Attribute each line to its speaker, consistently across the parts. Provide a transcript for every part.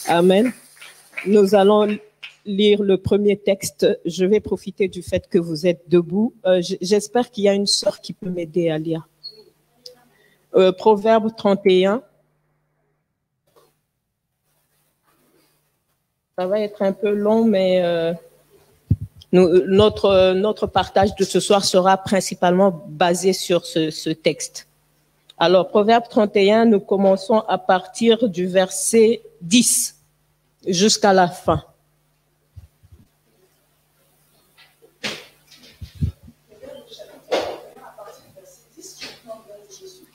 Speaker 1: Amen. Nous allons lire le premier texte. Je vais profiter du fait que vous êtes debout. J'espère qu'il y a une sœur qui peut m'aider à lire. Proverbe 31. Ça va être un peu long, mais notre partage de ce soir sera principalement basé sur ce texte. Alors, Proverbe 31, nous commençons à partir du verset 10 jusqu'à la fin.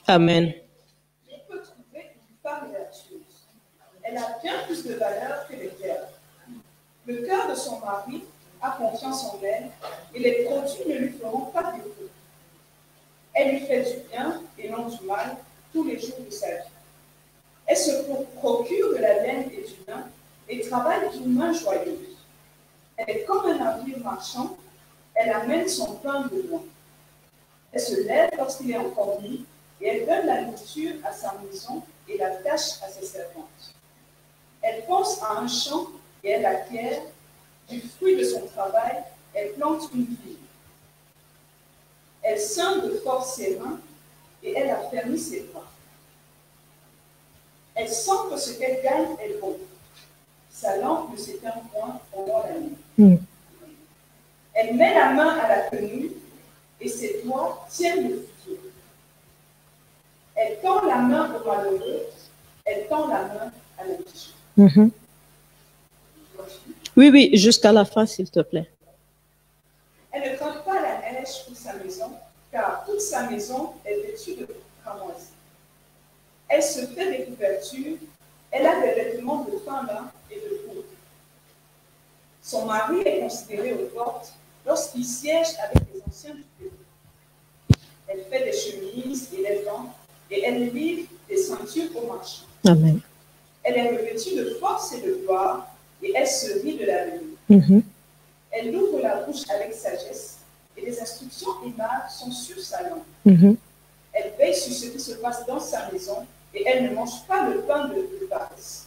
Speaker 1: Amen.
Speaker 2: On peut trouver une femme vertueuse. Elle a bien plus de valeur que les perles. Le cœur de son mari a confiance en elle et les produits ne lui feront pas défaut. Elle lui fait du bien et non du mal tous les jours de sa vie. Elle se procure de la laine et du lin et travaille d'une main joyeuse. Elle est comme un navire marchand, elle amène son pain de loin. Elle se lève lorsqu'il est encore nuit et elle donne la nourriture à sa maison et la tâche à ses servantes. Elle pense à un champ et elle acquiert du fruit de son travail, elle plante une vigne. Elle ceint de force ses mains et elle affermit ses bras. Elle sent que ce qu'elle gagne est bon. Sa lampe ne s'éteint point pendant la nuit. Elle met la main à la tenue et ses doigts tiennent le futur. Elle tend la main au malheureux, elle tend la main à l'indigent.
Speaker 1: Oui, jusqu'à la fin, s'il te plaît.
Speaker 2: Elle ne craint pas la neige pour sa maison, car toute sa maison est vêtue de cramoisie. Elle se fait des couvertures, elle a des vêtements de fin lin et de pourpre. Son mari est considéré aux portes lorsqu'il siège avec les anciens du pays. Elle fait des chemises et des vents, et elle livre des ceintures aux marchands.
Speaker 1: Amen.
Speaker 2: Elle est revêtue de force et de gloire, et elle se rit de l'avenir. Elle ouvre la bouche avec sagesse, et les instructions aimables sont sur sa langue. Elle veille sur ce qui se passe dans sa maison, et elle ne mange pas le pain de paresse.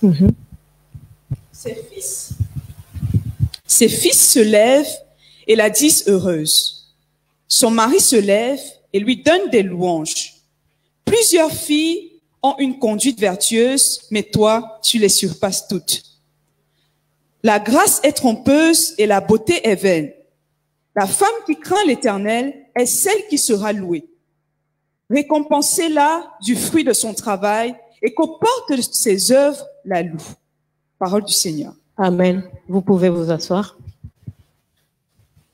Speaker 2: Ses fils se lèvent et la disent heureuse. Son mari se lève et lui donne des louanges. Plusieurs filles ont une conduite vertueuse, mais toi, tu les surpasses toutes. La grâce est trompeuse et la beauté est vaine. La femme qui craint l'Éternel est celle qui sera louée. Récompensez-la du fruit de son travail et qu'au porte de ses œuvres la loue. Parole du Seigneur.
Speaker 1: Amen. Vous pouvez vous asseoir.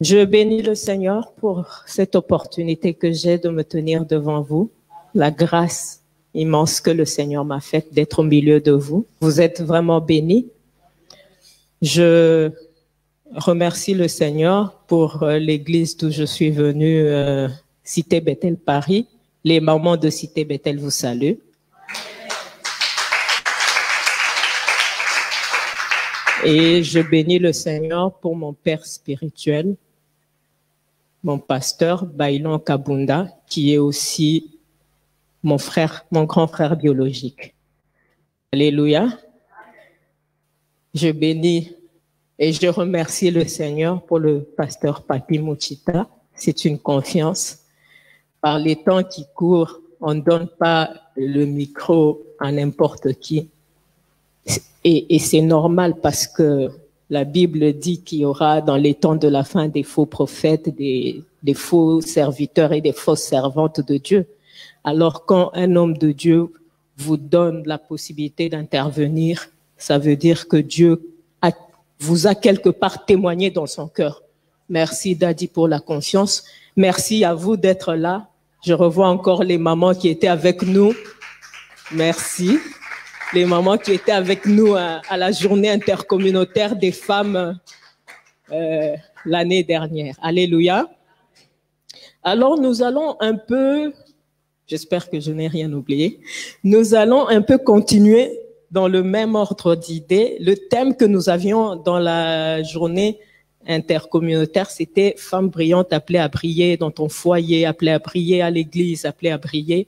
Speaker 1: Je bénis le Seigneur pour cette opportunité que j'ai de me tenir devant vous. La grâce immense que le Seigneur m'a faite d'être au milieu de vous. Vous êtes vraiment bénis. Je remercie le Seigneur pour l'église d'où je suis venue, Cité Bethel Paris. Les mamans de Cité Bethel vous saluent. Et je bénis le Seigneur pour mon père spirituel, mon pasteur Bailon Kabunda, qui est aussi mon frère, mon grand frère biologique. Alléluia. Je bénis et je remercie le Seigneur pour le pasteur Papi Mouchita. C'est une confiance. Par les temps qui courent, on ne donne pas le micro à n'importe qui. Et c'est normal parce que la Bible dit qu'il y aura dans les temps de la fin des faux prophètes, des faux serviteurs et des fausses servantes de Dieu. Alors quand un homme de Dieu vous donne la possibilité d'intervenir, ça veut dire que Dieu vous a quelque part témoigné dans son cœur. Merci Daddy pour la confiance. Merci à vous d'être là. Je revois encore les mamans qui étaient avec nous. Merci. Les mamans qui étaient avec nous à la journée intercommunautaire des femmes l'année dernière. Alléluia. Alors nous allons un peu, j'espère que je n'ai rien oublié, nous allons un peu continuer dans le même ordre d'idées. Le thème que nous avions dans la journée intercommunautaire, c'était « Femme brillante appelée à briller dans ton foyer, appelée à briller à l'église, appelée à briller ».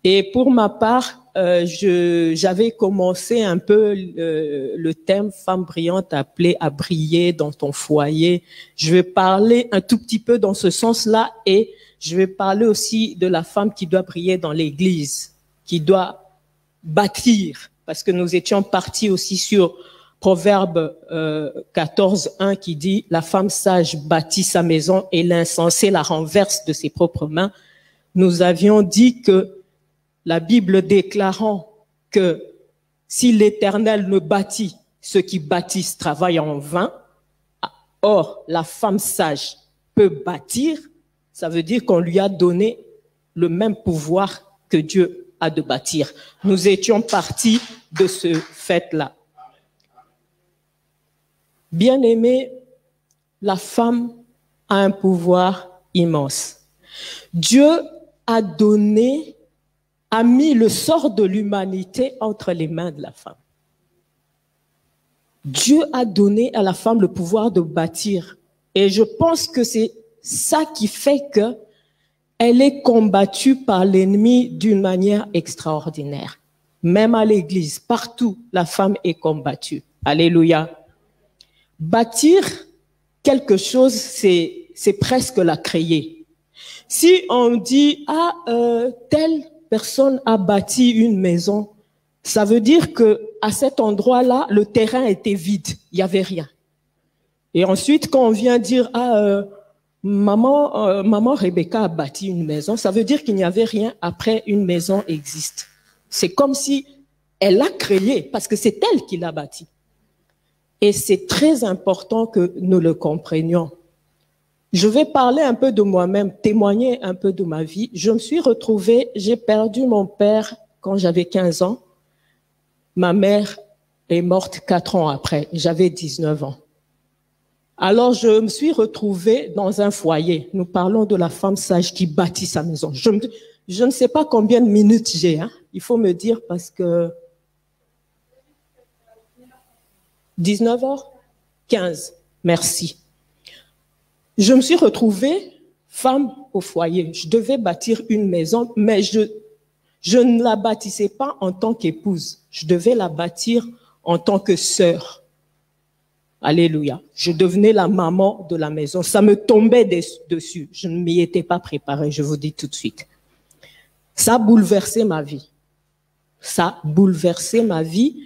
Speaker 1: Et pour ma part, j'avais commencé un peu le thème Femme brillante appelée à briller dans ton foyer. Je vais parler un tout petit peu dans ce sens-là et je vais parler aussi de la femme qui doit briller dans l'église, qui doit bâtir, parce que nous étions partis aussi sur Proverbe 14:1 qui dit « La femme sage bâtit sa maison et l'insensé la renverse de ses propres mains ». Nous avions dit que la Bible déclarant que si l'Éternel ne bâtit, ceux qui bâtissent travaillent en vain. Or, la femme sage peut bâtir, ça veut dire qu'on lui a donné le même pouvoir que Dieu a de bâtir. Nous étions partis de ce fait-là. Bien-aimé, la femme a un pouvoir immense. Dieu a mis le sort de l'humanité entre les mains de la femme. Dieu a donné à la femme le pouvoir de bâtir. Et je pense que c'est ça qui fait qu'elle est combattue par l'ennemi d'une manière extraordinaire. Même à l'église, partout, la femme est combattue. Alléluia. Bâtir quelque chose, c'est presque la créer. Si on dit, telle personne a bâti une maison, ça veut dire que à cet endroit-là, le terrain était vide, il n'y avait rien. Et ensuite, quand on vient dire, maman Rebecca a bâti une maison, ça veut dire qu'il n'y avait rien après une maison existe. C'est comme si elle l'a créé, parce que c'est elle qui l'a bâti. Et c'est très important que nous le comprenions. Je vais parler un peu de moi-même, témoigner un peu de ma vie. Je me suis retrouvée, j'ai perdu mon père quand j'avais 15 ans. Ma mère est morte 4 ans après, j'avais 19 ans. Alors je me suis retrouvée dans un foyer. Nous parlons de la femme sage qui bâtit sa maison. Je ne sais pas combien de minutes j'ai, il faut me dire parce que 19h15, merci. Je me suis retrouvée femme au foyer. Je devais bâtir une maison, mais je ne la bâtissais pas en tant qu'épouse. Je devais la bâtir en tant que sœur. Alléluia. Je devenais la maman de la maison. Ça me tombait dessus. Je ne m'y étais pas préparée, je vous dis tout de suite. Ça a bouleversé ma vie. Ça a bouleversé ma vie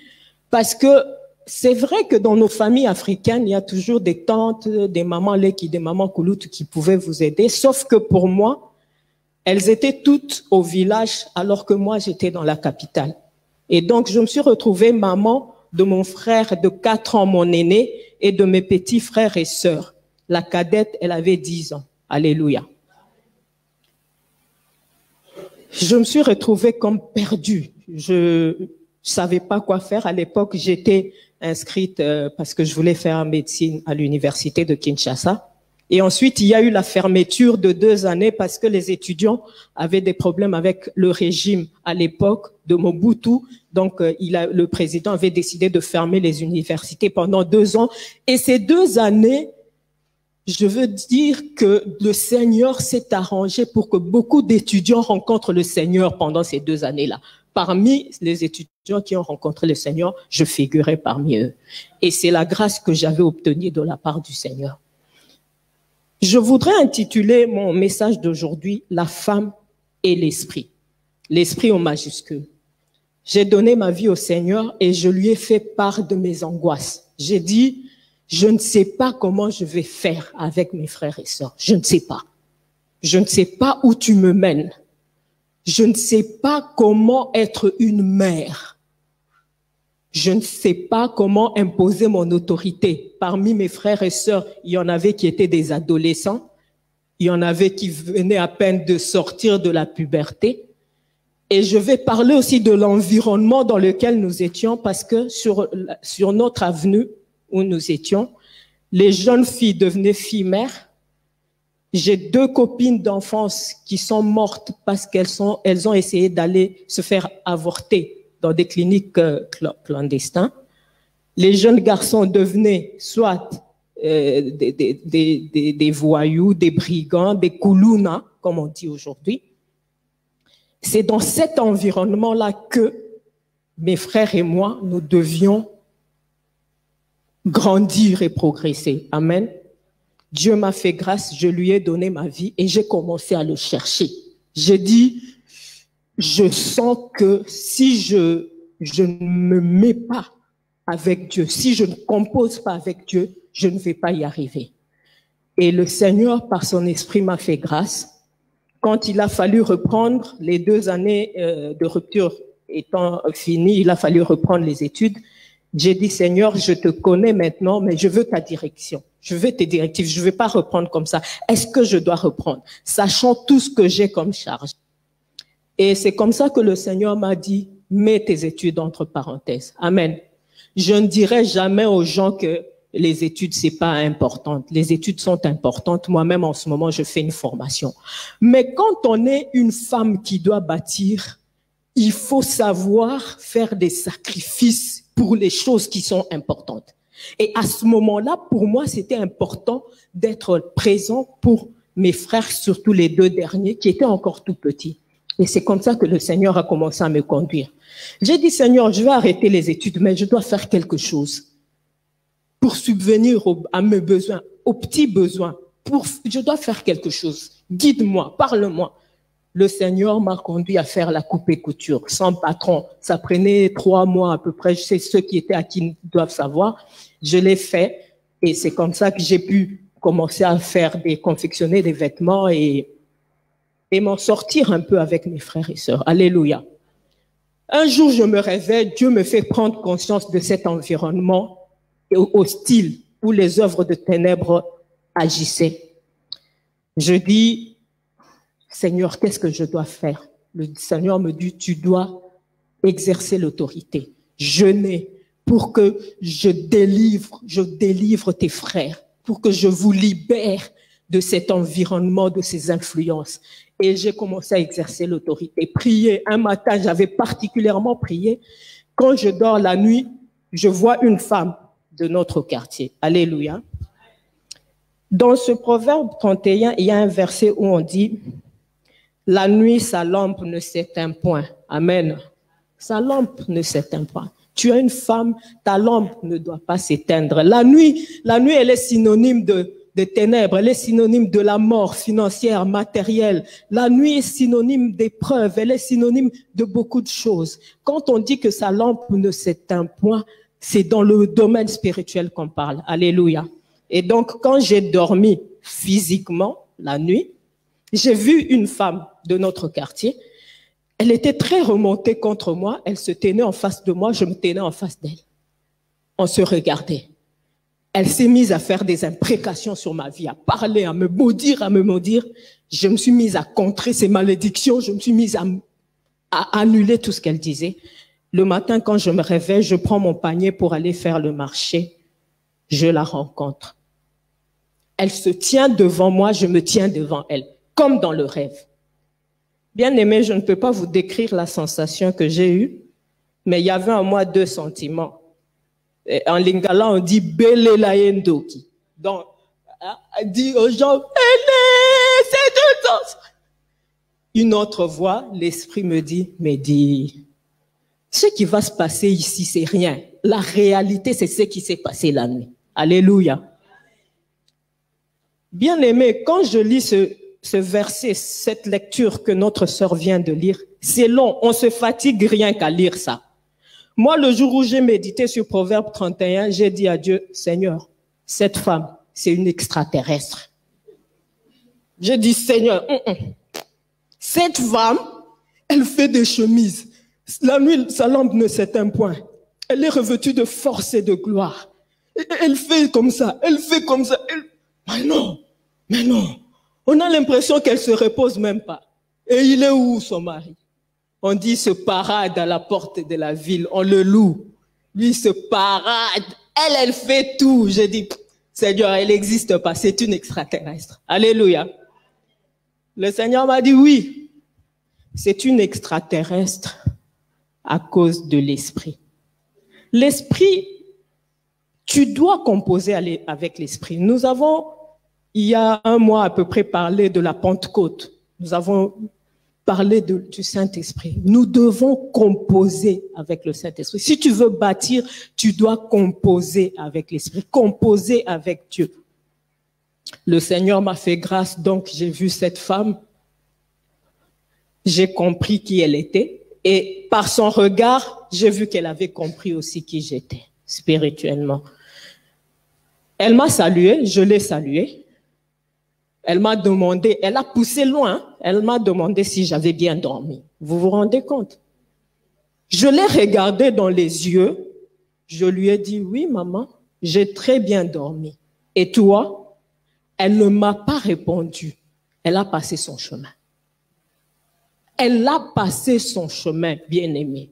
Speaker 1: parce que c'est vrai que dans nos familles africaines, il y a toujours des tantes, des mamans leki, des mamans kouloutes qui pouvaient vous aider. Sauf que pour moi, elles étaient toutes au village alors que moi, j'étais dans la capitale. Et donc, je me suis retrouvée maman de mon frère de 4 ans, mon aîné, et de mes petits frères et sœurs. La cadette, elle avait 10 ans. Alléluia. Je me suis retrouvée comme perdue. Je savais pas quoi faire. À l'époque, j'étais inscrite parce que je voulais faire médecine à l'université de Kinshasa. Et ensuite, il y a eu la fermeture de 2 années parce que les étudiants avaient des problèmes avec le régime à l'époque de Mobutu. Donc, le président avait décidé de fermer les universités pendant 2 ans. Et ces 2 années, je veux dire que le Seigneur s'est arrangé pour que beaucoup d'étudiants rencontrent le Seigneur pendant ces 2 années-là. Parmi les étudiants qui ont rencontré le Seigneur, je figurais parmi eux. Et c'est la grâce que j'avais obtenue de la part du Seigneur. Je voudrais intituler mon message d'aujourd'hui « La femme et l'esprit ». L'esprit au majuscule. J'ai donné ma vie au Seigneur et je lui ai fait part de mes angoisses. J'ai dit, je ne sais pas comment je vais faire avec mes frères et sœurs. Je ne sais pas. Je ne sais pas où tu me mènes. Je ne sais pas comment être une mère. Je ne sais pas comment imposer mon autorité. Parmi mes frères et sœurs, il y en avait qui étaient des adolescents. Il y en avait qui venaient à peine de sortir de la puberté. Et je vais parler aussi de l'environnement dans lequel nous étions parce que sur notre avenue où nous étions, les jeunes filles devenaient filles-mères. J'ai 2 copines d'enfance qui sont mortes parce elles ont essayé d'aller se faire avorter dans des cliniques clandestins. Les jeunes garçons devenaient soit des voyous, des brigands, des koulouna, comme on dit aujourd'hui. C'est dans cet environnement-là que mes frères et moi, nous devions grandir et progresser. Amen. Dieu m'a fait grâce, je lui ai donné ma vie et j'ai commencé à le chercher. J'ai dit, je sens que si je ne me mets pas avec Dieu, si je ne compose pas avec Dieu, je ne vais pas y arriver. Et le Seigneur, par son esprit, m'a fait grâce. Quand il a fallu reprendre, les 2 années de rupture étant finies, il a fallu reprendre les études. J'ai dit, Seigneur, je te connais maintenant, mais je veux ta direction. Je veux tes directives. Je ne vais pas reprendre comme ça. Est-ce que je dois reprendre, sachant tout ce que j'ai comme charge? Et c'est comme ça que le Seigneur m'a dit, mets tes études entre parenthèses. Amen. Je ne dirai jamais aux gens que les études, c'est pas important. Les études sont importantes. Moi-même, en ce moment, je fais une formation. Mais quand on est une femme qui doit bâtir, il faut savoir faire des sacrifices pour les choses qui sont importantes. Et à ce moment-là, pour moi, c'était important d'être présent pour mes frères, surtout les 2 derniers, qui étaient encore tout petits. Et c'est comme ça que le Seigneur a commencé à me conduire. J'ai dit, Seigneur, je vais arrêter les études, mais je dois faire quelque chose pour subvenir à mes besoins, aux petits besoins. Je dois faire quelque chose. Guide-moi, parle-moi. Le Seigneur m'a conduit à faire la coupe et couture, sans patron. Ça prenait 3 mois à peu près. Je sais, ceux qui étaient à qui doivent savoir. Je l'ai fait et c'est comme ça que j'ai pu commencer à confectionner des vêtements et m'en sortir un peu avec mes frères et sœurs. Alléluia. Un jour, je me réveille, Dieu me fait prendre conscience de cet environnement hostile où les œuvres de ténèbres agissaient. Je dis, Seigneur, qu'est-ce que je dois faire? Le Seigneur me dit, tu dois exercer l'autorité, jeûner pour que je délivre tes frères, pour que je vous libère de cet environnement, de ces influences. Et j'ai commencé à exercer l'autorité. Prier. Un matin, j'avais particulièrement prié. Quand je dors la nuit, je vois une femme de notre quartier. Alléluia. Dans ce proverbe 31, il y a un verset où on dit, la nuit, sa lampe ne s'éteint point. Amen. Sa lampe ne s'éteint pas. Tu es une femme, ta lampe ne doit pas s'éteindre. La nuit, elle est synonyme de ténèbres, elle est synonyme de la mort financière, matérielle. La nuit est synonyme d'épreuves, elle est synonyme de beaucoup de choses. Quand on dit que sa lampe ne s'éteint point, c'est dans le domaine spirituel qu'on parle. Alléluia. Et donc, quand j'ai dormi physiquement la nuit, j'ai vu une femme de notre quartier. Elle était très remontée contre moi. Elle se tenait en face de moi. Je me tenais en face d'elle. On se regardait. Elle s'est mise à faire des imprécations sur ma vie, à parler, à me maudire, Je me suis mise à contrer ces malédictions. Je me suis mise à annuler tout ce qu'elle disait. Le matin, quand je me réveille, je prends mon panier pour aller faire le marché. Je la rencontre. Elle se tient devant moi, je me tiens devant elle, comme dans le rêve. Bien aimé, je ne peux pas vous décrire la sensation que j'ai eue, mais il y avait en moi 2 sentiments. Et en lingala, on dit « belelayendoki ». Donc, on dit aux gens « c'est tout ça ». Une autre voix, l'esprit me dit « mais dis, ce qui va se passer ici, c'est rien. La réalité, c'est ce qui s'est passé la nuit. » Alléluia. Bien aimé, quand je lis ce verset, cette lecture que notre sœur vient de lire, c'est long, on se fatigue rien qu'à lire ça. Moi, le jour où j'ai médité sur Proverbe 31, j'ai dit à Dieu, Seigneur, cette femme, c'est une extraterrestre. J'ai dit, Seigneur, cette femme, elle fait des chemises. La nuit, sa lampe ne s'éteint point. Elle est revêtue de force et de gloire. Elle fait comme ça, elle fait comme ça. Mais non. On a l'impression qu'elle se repose même pas. Et il est où son mari? On dit se parade à la porte de la ville, on le loue. Lui se parade, elle fait tout. J'ai dit, Seigneur, elle n'existe pas, c'est une extraterrestre. Alléluia. Le Seigneur m'a dit oui, c'est une extraterrestre à cause de l'esprit. L'esprit, tu dois composer avec l'esprit. Nous avons, il y a 1 mois à peu près, parlé de la Pentecôte. Nous avons parler du Saint-Esprit. Nous devons composer avec le Saint-Esprit. Si tu veux bâtir, tu dois composer avec l'Esprit, composer avec Dieu. Le Seigneur m'a fait grâce, donc j'ai vu cette femme, j'ai compris qui elle était, et par son regard, j'ai vu qu'elle avait compris aussi qui j'étais, spirituellement. Elle m'a salué, je l'ai saluée. Elle m'a demandé, elle a poussé loin, elle m'a demandé si j'avais bien dormi. Vous vous rendez compte? Je l'ai regardée dans les yeux, je lui ai dit, oui maman, j'ai très bien dormi. Et toi? Elle ne m'a pas répondu. Elle a passé son chemin. Elle a passé son chemin, bien-aimé.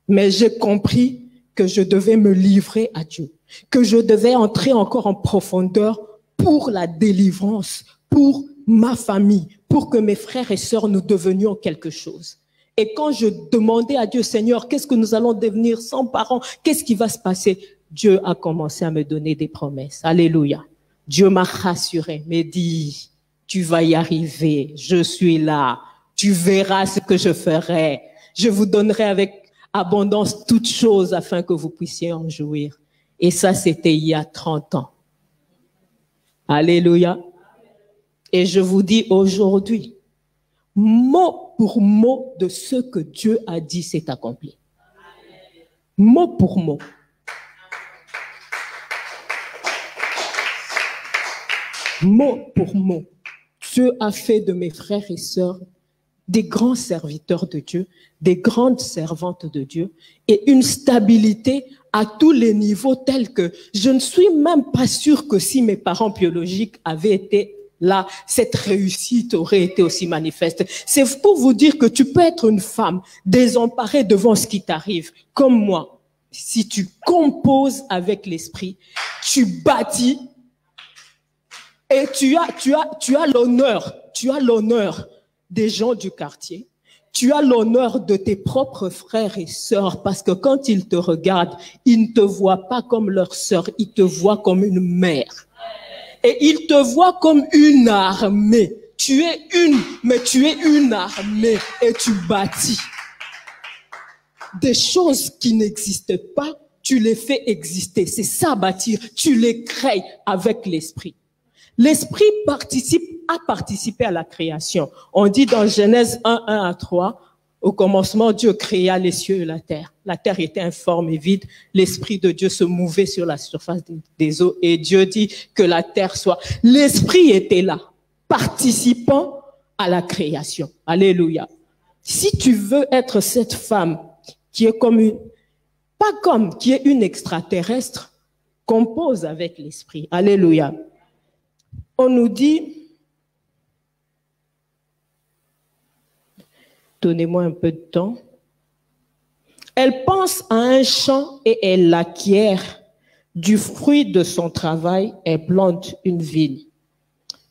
Speaker 1: Mais j'ai compris que je devais me livrer à Dieu, que je devais entrer encore en profondeur pour la délivrance, pour ma famille, pour que mes frères et sœurs nous devenions quelque chose. Et quand je demandais à Dieu, Seigneur, qu'est-ce que nous allons devenir sans parents? Qu'est-ce qui va se passer? Dieu a commencé à me donner des promesses. Alléluia. Dieu m'a rassuré, m'a dit, tu vas y arriver, je suis là, tu verras ce que je ferai. Je vous donnerai avec abondance toutes choses afin que vous puissiez en jouir. Et ça, c'était il y a 30 ans. Alléluia. Et je vous dis aujourd'hui, mot pour mot de ce que Dieu a dit s'est accompli. Mot pour mot. Mot pour mot. Dieu a fait de mes frères et sœurs des grands serviteurs de Dieu, des grandes servantes de Dieu et une stabilité à tous les niveaux tels que je ne suis même pas sûre que si mes parents biologiques avaient été là, cette réussite aurait été aussi manifeste. C'est pour vous dire que tu peux être une femme désemparée devant ce qui t'arrive, comme moi. Si tu composes avec l'esprit, tu bâtis et tu as l'honneur des gens du quartier. Tu as l'honneur de tes propres frères et sœurs parce que quand ils te regardent, ils ne te voient pas comme leur sœur, ils te voient comme une mère. Et ils te voient comme une armée. Tu es une armée et tu bâtis. Des choses qui n'existent pas, tu les fais exister. C'est ça bâtir. Tu les crées avec l'esprit. L'esprit a participé à la création. On dit dans Genèse 1, 1 à 3, au commencement, Dieu créa les cieux et la terre. La terre était informe et vide. L'esprit de Dieu se mouvait sur la surface des eaux et Dieu dit que la terre soit. L'esprit était là, participant à la création. Alléluia. Si tu veux être cette femme qui est qui est une extraterrestre, compose avec l'esprit. Alléluia. On nous dit, donnez-moi un peu de temps, elle pense à un champ et elle l'acquiert. Du fruit de son travail, elle plante une vigne.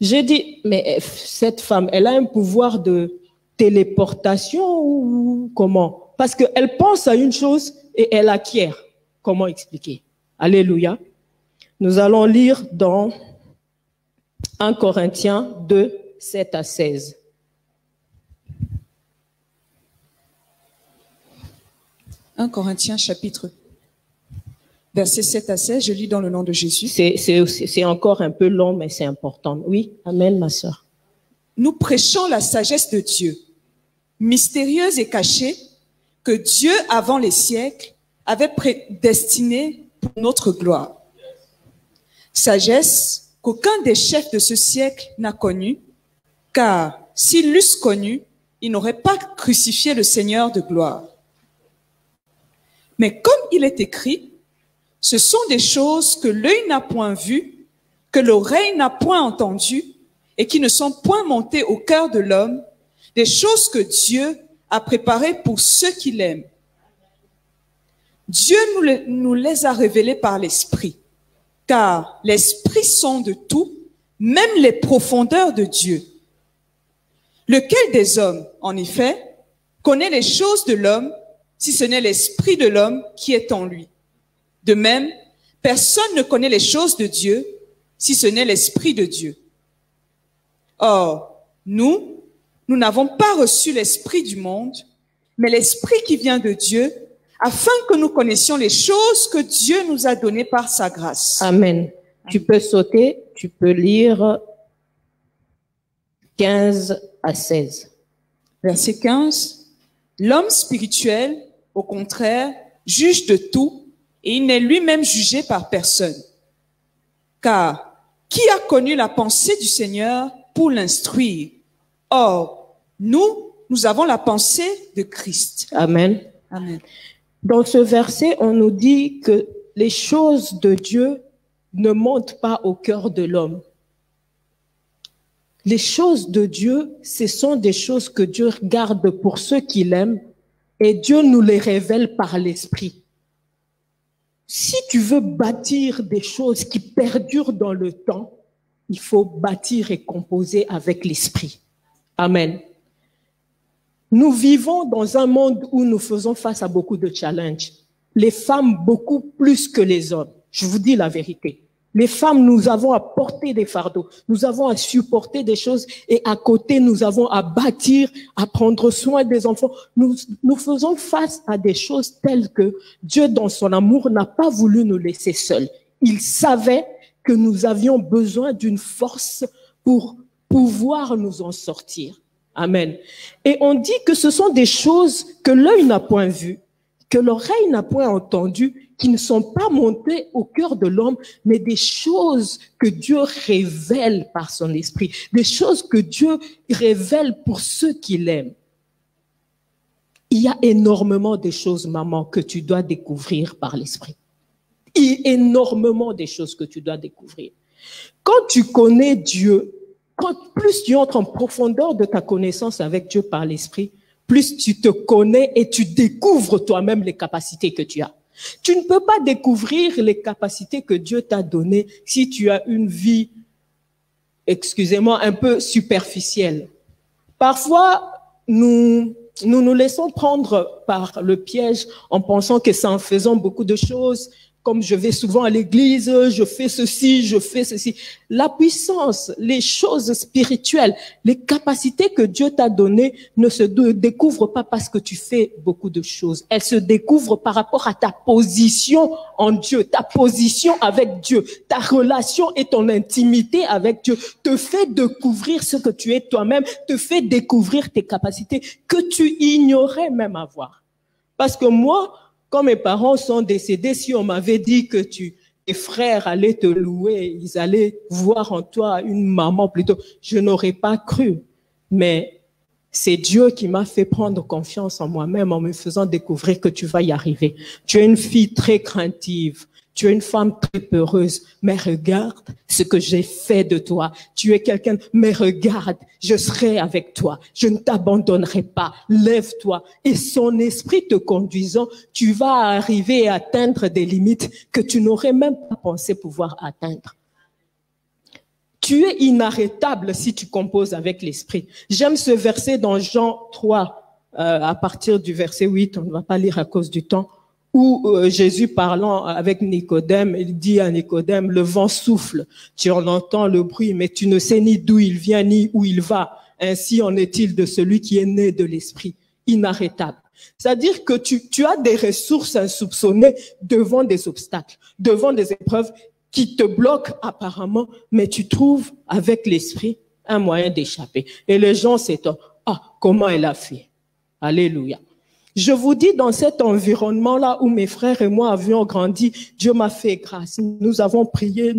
Speaker 1: J'ai dit, mais cette femme, elle a un pouvoir de téléportation ou comment? Parce qu'elle pense à une chose et elle acquiert. Comment expliquer? Alléluia. Nous allons lire dans 1 Corinthiens 2, 7 à 16.
Speaker 2: 1 Corinthiens chapitre verset 7 à 16, je lis dans le nom de Jésus.
Speaker 1: C'est encore un peu long, mais c'est important. Oui, amen, ma sœur.
Speaker 2: Nous prêchons la sagesse de Dieu, mystérieuse et cachée, que Dieu, avant les siècles, avait prédestinée pour notre gloire. Sagesse qu'aucun des chefs de ce siècle n'a connue, car s'ils l'eussent connue, ils n'auraient pas crucifié le Seigneur de gloire. Mais comme il est écrit, ce sont des choses que l'œil n'a point vues, que l'oreille n'a point entendues, et qui ne sont point montées au cœur de l'homme, des choses que Dieu a préparées pour ceux qui l'aiment. Dieu nous les a révélées par l'Esprit, car l'Esprit sonde tout, même les profondeurs de Dieu. Lequel des hommes, en effet, connaît les choses de l'homme, si ce n'est l'Esprit de l'homme qui est en lui? De même, personne ne connaît les choses de Dieu, si ce n'est l'Esprit de Dieu. Or, nous Nous n'avons pas reçu l'esprit du monde, mais l'esprit qui vient de Dieu, afin que nous connaissions les choses que Dieu nous a données par sa grâce.
Speaker 1: Amen. Tu peux sauter, tu peux lire 15 à 16.
Speaker 2: Verset 15. L'homme spirituel, au contraire, juge de tout et il n'est lui-même jugé par personne. Car qui a connu la pensée du Seigneur pour l'instruire? Or, nous avons la pensée de Christ.
Speaker 1: Amen.
Speaker 2: Amen.
Speaker 1: Dans ce verset, on nous dit que les choses de Dieu ne montent pas au cœur de l'homme. Les choses de Dieu, ce sont des choses que Dieu garde pour ceux qui l'aiment et Dieu nous les révèle par l'Esprit. Si tu veux bâtir des choses qui perdurent dans le temps, il faut bâtir et composer avec l'Esprit. Amen. Nous vivons dans un monde où nous faisons face à beaucoup de challenges. Les femmes beaucoup plus que les hommes. Je vous dis la vérité. Les femmes, nous avons à porter des fardeaux. Nous avons à supporter des choses et à côté, nous avons à bâtir, à prendre soin des enfants. Nous faisons face à des choses telles que Dieu, dans son amour, n'a pas voulu nous laisser seuls. Il savait que nous avions besoin d'une force pour pouvoir nous en sortir. Amen. Et on dit que ce sont des choses que l'œil n'a point vues, que l'oreille n'a point entendues, qui ne sont pas montées au cœur de l'homme, mais des choses que Dieu révèle par son esprit, des choses que Dieu révèle pour ceux qui l'aiment. Il y a énormément de choses, maman, que tu dois découvrir par l'esprit. Il y a énormément de choses que tu dois découvrir. Quand tu connais Dieu, plus tu entres en profondeur de ta connaissance avec Dieu par l'esprit, plus tu te connais et tu découvres toi-même les capacités que tu as. Tu ne peux pas découvrir les capacités que Dieu t'a données si tu as une vie, excusez-moi, un peu superficielle. Parfois, nous laissons prendre par le piège en pensant que c'est en faisant beaucoup de choses, comme je vais souvent à l'église, je fais ceci, je fais ceci. La puissance, les choses spirituelles, les capacités que Dieu t'a données ne se découvrent pas parce que tu fais beaucoup de choses. Elles se découvrent par rapport à ta position en Dieu, ta position avec Dieu, ta relation et ton intimité avec Dieu te fait découvrir ce que tu es toi-même, te fait découvrir tes capacités que tu ignorais même avoir. Parce que moi, quand mes parents sont décédés, si on m'avait dit que tes frères allaient te louer, ils allaient voir en toi une maman plutôt, je n'aurais pas cru. Mais c'est Dieu qui m'a fait prendre confiance en moi-même en me faisant découvrir que tu vas y arriver. Tu es une fille très craintive. Tu es une femme très peureuse, mais regarde ce que j'ai fait de toi. Tu es quelqu'un, mais regarde, je serai avec toi. Je ne t'abandonnerai pas. Lève-toi. Et son esprit te conduisant, tu vas arriver à atteindre des limites que tu n'aurais même pas pensé pouvoir atteindre. Tu es inarrêtable si tu composes avec l'esprit. J'aime ce verset dans Jean 3, à partir du verset 8, on ne va pas lire à cause du temps, où Jésus parlant avec Nicodème, il dit à Nicodème, le vent souffle, tu en entends le bruit, mais tu ne sais ni d'où il vient ni où il va. Ainsi en est-il de celui qui est né de l'esprit, inarrêtable. C'est-à-dire que tu as des ressources insoupçonnées devant des obstacles, devant des épreuves qui te bloquent apparemment, mais tu trouves avec l'esprit un moyen d'échapper. Et les gens s'étonnent, comment elle a fait? Alléluia. Je vous dis, dans cet environnement-là où mes frères et moi avions grandi, Dieu m'a fait grâce. Nous avons prié,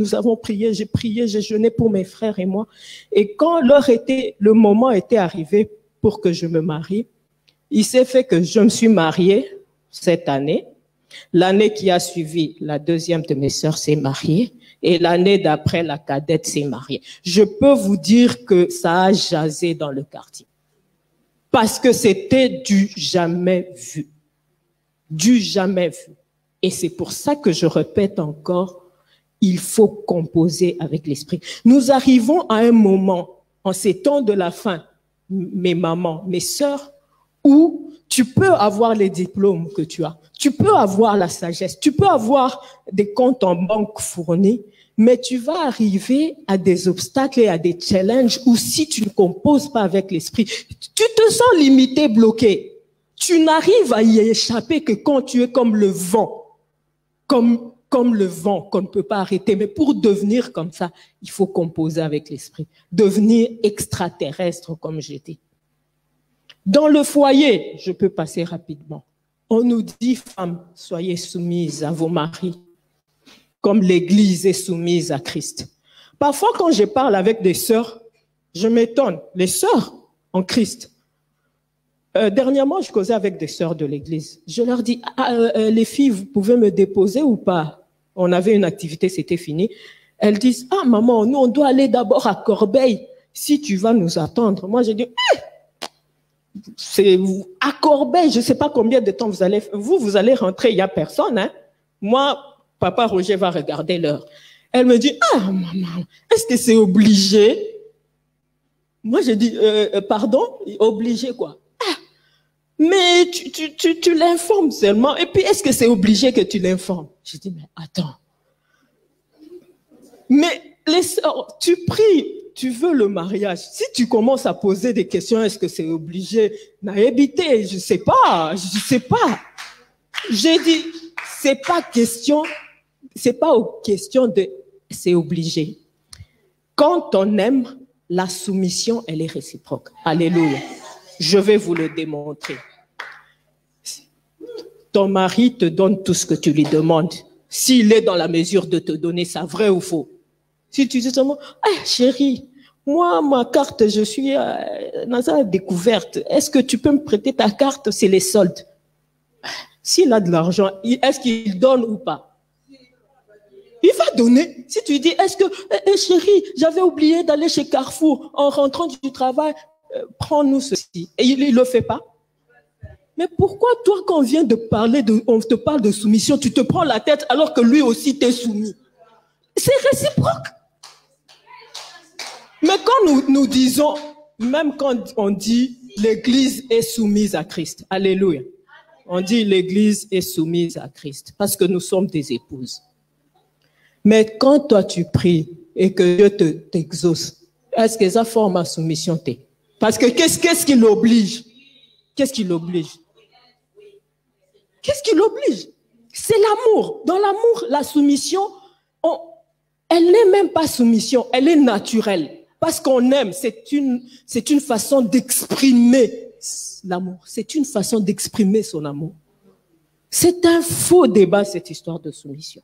Speaker 1: j'ai jeûné pour mes frères et moi. Et quand le moment était arrivé pour que je me marie, il s'est fait que je me suis mariée cette année. L'année qui a suivi, la deuxième de mes sœurs s'est mariée. Et l'année d'après, la cadette s'est mariée. Je peux vous dire que ça a jasé dans le quartier. Parce que c'était du jamais vu. Du jamais vu. Et c'est pour ça que je répète encore, il faut composer avec l'esprit. Nous arrivons à un moment, en ces temps de la fin, mes mamans, mes sœurs, où tu peux avoir les diplômes que tu as. Tu peux avoir la sagesse. Tu peux avoir des comptes en banque fournis. Mais tu vas arriver à des obstacles et à des challenges où si tu ne composes pas avec l'esprit, tu te sens limité, bloqué. Tu n'arrives à y échapper que quand tu es comme le vent, comme le vent qu'on ne peut pas arrêter. Mais pour devenir comme ça, il faut composer avec l'esprit. Devenir extraterrestre, comme j'ai dit. Dans le foyer, je peux passer rapidement. On nous dit, femmes, soyez soumises à vos maris, comme l'Église est soumise à Christ. Parfois, quand je parle avec des sœurs, je m'étonne. Les sœurs en Christ. Dernièrement, je causais avec des sœurs de l'Église. Je leur dis, les filles, vous pouvez me déposer ou pas? On avait une activité, c'était fini. Elles disent, ah maman, nous on doit aller d'abord à Corbeil. Si tu vas nous attendre. Moi, j'ai dit, c'est à Corbeil, je ne sais pas combien de temps vous allez rentrer, il n'y a personne. Hein? Moi, papa Roger va regarder l'heure. Elle me dit, ah maman, est-ce que c'est obligé? Moi, j'ai dit, pardon, obligé quoi? Ah, mais tu l'informes seulement. Et puis, est-ce que c'est obligé que tu l'informes? J'ai dit, mais attends. Mais les sœurs, tu pries. Tu veux le mariage. Si tu commences à poser des questions, est-ce que c'est obligé? Naïbité, je sais pas. J'ai dit, c'est pas question de c'est obligé. Quand on aime, la soumission, elle est réciproque. Alléluia. Je vais vous le démontrer. Ton mari te donne tout ce que tu lui demandes. S'il est dans la mesure de te donner ça, vrai ou faux? Si tu dis seulement, ah, chérie, moi, ma carte, je suis dans la découverte. Est-ce que tu peux me prêter ta carte? C'est les soldes. S'il a de l'argent, est-ce qu'il donne ou pas? Il va donner. Si tu dis, est-ce que, chérie, j'avais oublié d'aller chez Carrefour en rentrant du travail, prends-nous ceci. Et il ne le fait pas. Mais pourquoi toi, quand on vient de parler, on te parle de soumission, tu te prends la tête alors que lui aussi t'est soumis? C'est réciproque. Mais quand nous disons, même quand on dit l'Église est soumise à Christ, alléluia, on dit l'Église est soumise à Christ parce que nous sommes des épouses. Mais quand toi tu pries et que Dieu t'exauce, est-ce que ça forme ma soumission? Parce que qu'est-ce qui l'oblige? Qu'est-ce qui l'oblige? Qu'est-ce qui l'oblige? C'est l'amour. Dans l'amour, la soumission, elle n'est même pas soumission, elle est naturelle. Parce qu'on aime, c'est une façon d'exprimer l'amour. C'est une façon d'exprimer son amour. C'est un faux débat, cette histoire de soumission.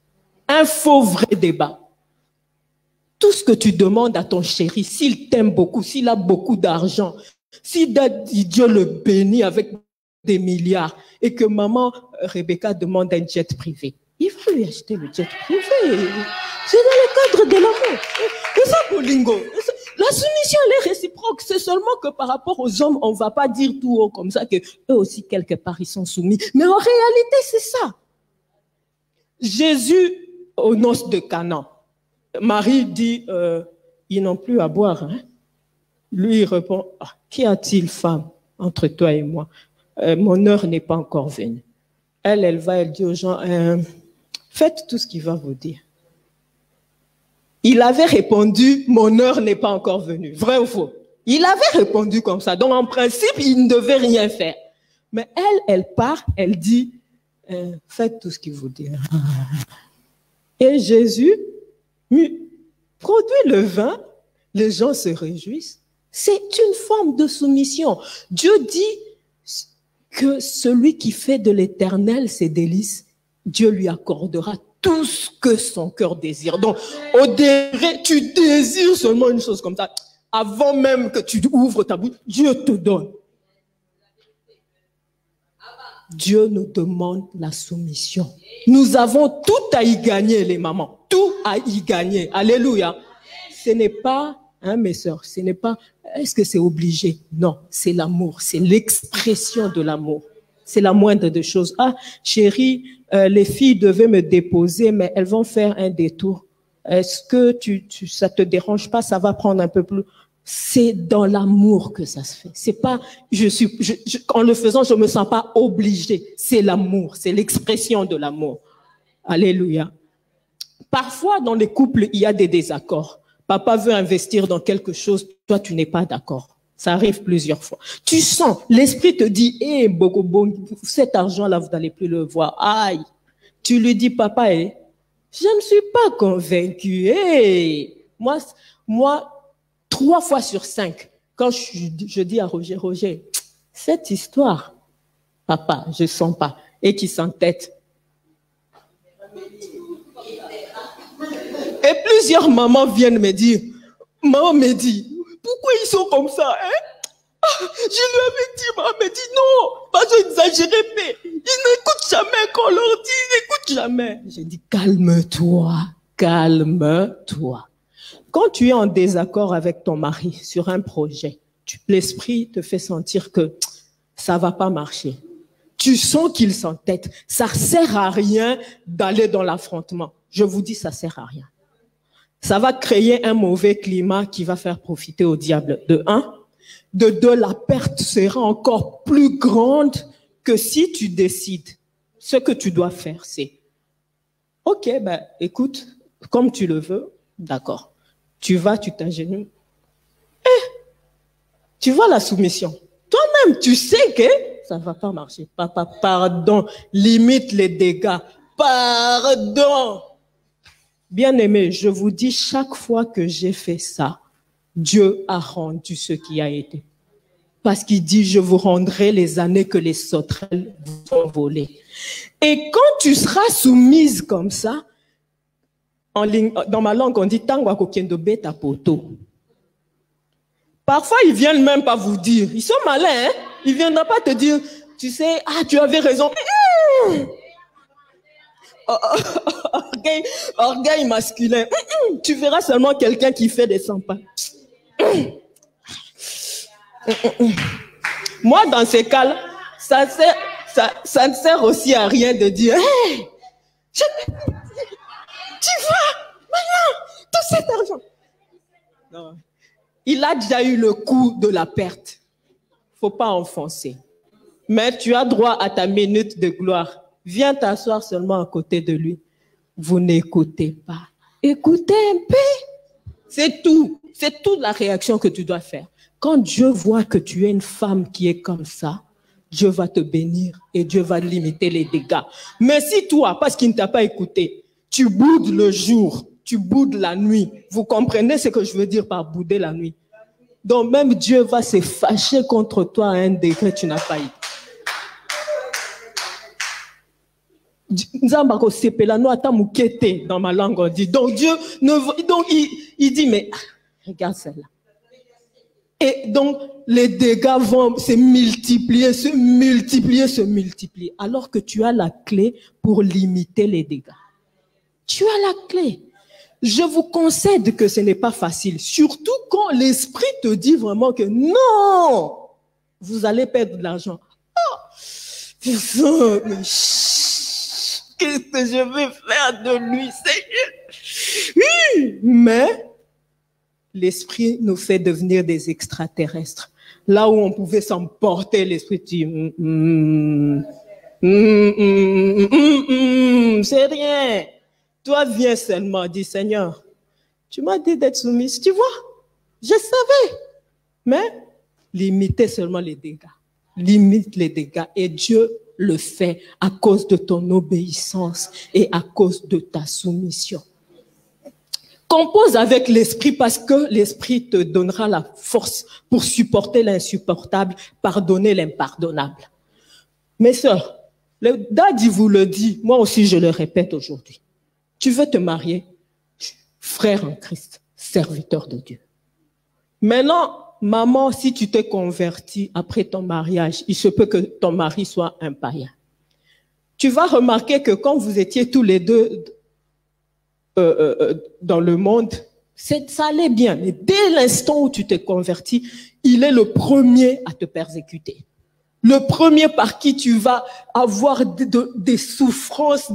Speaker 1: Un faux vrai débat. Tout ce que tu demandes à ton chéri, s'il t'aime beaucoup, s'il a beaucoup d'argent, si Dieu le bénit avec des milliards et que maman Rebecca demande un jet privé, il va lui acheter le jet privé. C'est dans le cadre de l'amour. C'est ça, Bolingo. La soumission, elle est réciproque. C'est seulement que par rapport aux hommes, on ne va pas dire tout haut comme ça qu'eux aussi, quelque part, ils sont soumis. Mais en réalité, c'est ça. Jésus, aux noces de Cana, Marie dit, ils n'ont plus à boire. Hein? Lui, il répond, ah, qu'y a-t-il, femme, entre toi et moi? Mon heure n'est pas encore venue. Elle dit aux gens, faites tout ce qu'il va vous dire. Il avait répondu, mon heure n'est pas encore venue. Vrai ou faux? Il avait répondu comme ça. Donc, en principe, il ne devait rien faire. Mais elle part, elle dit, faites tout ce qu'il vous dit. Et Jésus produit le vin, les gens se réjouissent. C'est une forme de soumission. Dieu dit que celui qui fait de l'Éternel ses délices, Dieu lui accordera tout ce que son cœur désire. Donc, au début, tu désires seulement une chose comme ça. Avant même que tu ouvres ta bouche, Dieu te donne. Dieu nous demande la soumission. Nous avons tout à y gagner, les mamans. Tout à y gagner. Alléluia. Ce n'est pas, mes sœurs, ce n'est pas, est-ce que c'est obligé? Non, c'est l'amour. C'est l'expression de l'amour. C'est la moindre des choses. Ah, chérie, les filles devaient me déposer, mais elles vont faire un détour. Est-ce que ça te dérange pas? Ça va prendre un peu plus. C'est dans l'amour que ça se fait. C'est pas, en le faisant, je me sens pas obligée. C'est l'amour. C'est l'expression de l'amour. Alléluia. Parfois, dans les couples, il y a des désaccords. Papa veut investir dans quelque chose, toi, tu n'es pas d'accord. Ça arrive plusieurs fois. Tu sens, l'esprit te dit, hé, Bogobo, cet argent-là, vous n'allez plus le voir. Aïe. Tu lui dis, papa, je ne suis pas convaincu. Moi, 3 fois sur 5, quand je dis à Roger, cette histoire, papa, je ne sens pas. Et qui s'entête. Et plusieurs mamans viennent me dire, maman me dit, pourquoi ils sont comme ça, Je lui avais dit, maman me dit, non, pas exagérer, mais ils n'écoutent jamais quand on leur dit, ils n'écoutent jamais. J'ai dit, calme-toi. Quand tu es en désaccord avec ton mari sur un projet, l'esprit te fait sentir que ça va pas marcher. Tu sens qu'il s'entête. Ça sert à rien d'aller dans l'affrontement. Je vous dis, ça sert à rien. Ça va créer un mauvais climat qui va faire profiter au diable. De 1. De 2, la perte sera encore plus grande que si tu décides. Ce que tu dois faire, c'est, ok, écoute, comme tu le veux, d'accord. Tu vas, tu t'agenouilles. Tu vois la soumission. Toi-même, tu sais que ça ne va pas marcher. Papa, pardon, limite les dégâts. Pardon. Bien-aimé, je vous dis, chaque fois que j'ai fait ça, Dieu a rendu ce qui a été. Parce qu'il dit, je vous rendrai les années que les sauterelles vous ont volées. Et quand tu seras soumise comme ça, dans ma langue, on dit, tangwa kokiendo beta poto. Parfois, ils viennent même pas vous dire. Ils sont malins, hein? Ils viendront pas te dire, tu sais, tu avais raison. Orgueil masculin. Tu verras seulement quelqu'un qui fait des 100 pas. Moi, dans ces cas-là, ça ne sert aussi à rien de dire, tu vois, maintenant, tout cet argent. Non. Il a déjà eu le coup de la perte. Faut pas enfoncer. Mais tu as droit à ta minute de gloire. Viens t'asseoir seulement à côté de lui. Vous n'écoutez pas. Écoutez un peu. C'est tout. C'est toute la réaction que tu dois faire. Quand Dieu voit que tu es une femme qui est comme ça, Dieu va te bénir et Dieu va limiter les dégâts. Mais si toi, parce qu'il ne t'a pas écouté, tu boudes le jour, tu boudes la nuit, vous comprenez ce que je veux dire par bouder la nuit? Donc même Dieu va se fâcher contre toi à un degré que tu n'as pas eu. Dans ma langue, on dit. Donc Dieu, il dit, mais regarde celle-là. Et donc, les dégâts vont se multiplier. Alors que tu as la clé pour limiter les dégâts. Tu as la clé. Je vous concède que ce n'est pas facile. Surtout quand l'esprit te dit vraiment que non, vous allez perdre de l'argent. Qu'est-ce que je vais faire de lui, Seigneur? Mais l'esprit nous fait devenir des extraterrestres. Là où on pouvait s'emporter, l'esprit dit, c'est rien. Toi, viens seulement, dis, Seigneur, tu m'as dit d'être soumise, tu vois, je savais. Mais limitez seulement les dégâts. Limite les dégâts. Et Dieu le fait à cause de ton obéissance et à cause de ta soumission. Compose avec l'esprit parce que l'esprit te donnera la force pour supporter l'insupportable, pardonner l'impardonnable. Mes sœurs, le Daddy vous le dit, moi aussi je le répète aujourd'hui. Tu veux te marier, frère en Christ, serviteur de Dieu. Maintenant, maman, si tu t'es convertie après ton mariage, il se peut que ton mari soit un païen. Tu vas remarquer que quand vous étiez tous les deux dans le monde, ça allait bien. Mais dès l'instant où tu t'es converti, il est le premier à te persécuter. Le premier par qui tu vas avoir des souffrances,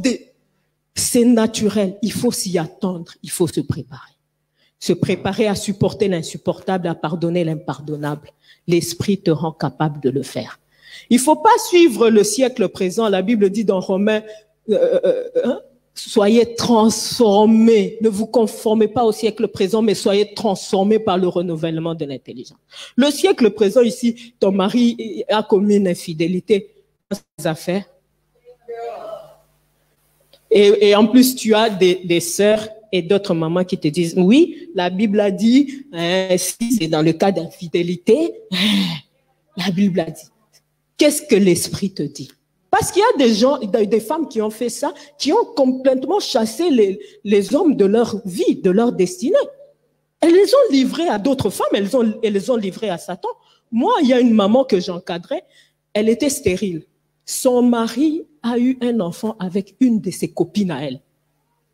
Speaker 1: c'est naturel. Il faut s'y attendre, il faut se préparer. Se préparer à supporter l'insupportable, à pardonner l'impardonnable. L'esprit te rend capable de le faire. Il ne faut pas suivre le siècle présent. La Bible dit dans Romains Soyez transformés. Ne vous conformez pas au siècle présent, mais soyez transformés par le renouvellement de l'intelligence. Le siècle présent ici, ton mari a commis une infidélité dans ses affaires. Et en plus, tu as des sœurs et d'autres mamans qui te disent, oui, la Bible a dit, si c'est dans le cas d'infidélité, la Bible a dit. Qu'est-ce que l'Esprit te dit? Parce qu'il y a des gens, des femmes qui ont fait ça, qui ont complètement chassé les hommes de leur vie, de leur destinée. Elles les ont livrés à d'autres femmes, elles les ont livrés à Satan. Moi, il y a une maman que j'encadrais, elle était stérile. Son mari a eu un enfant avec une de ses copines à elle.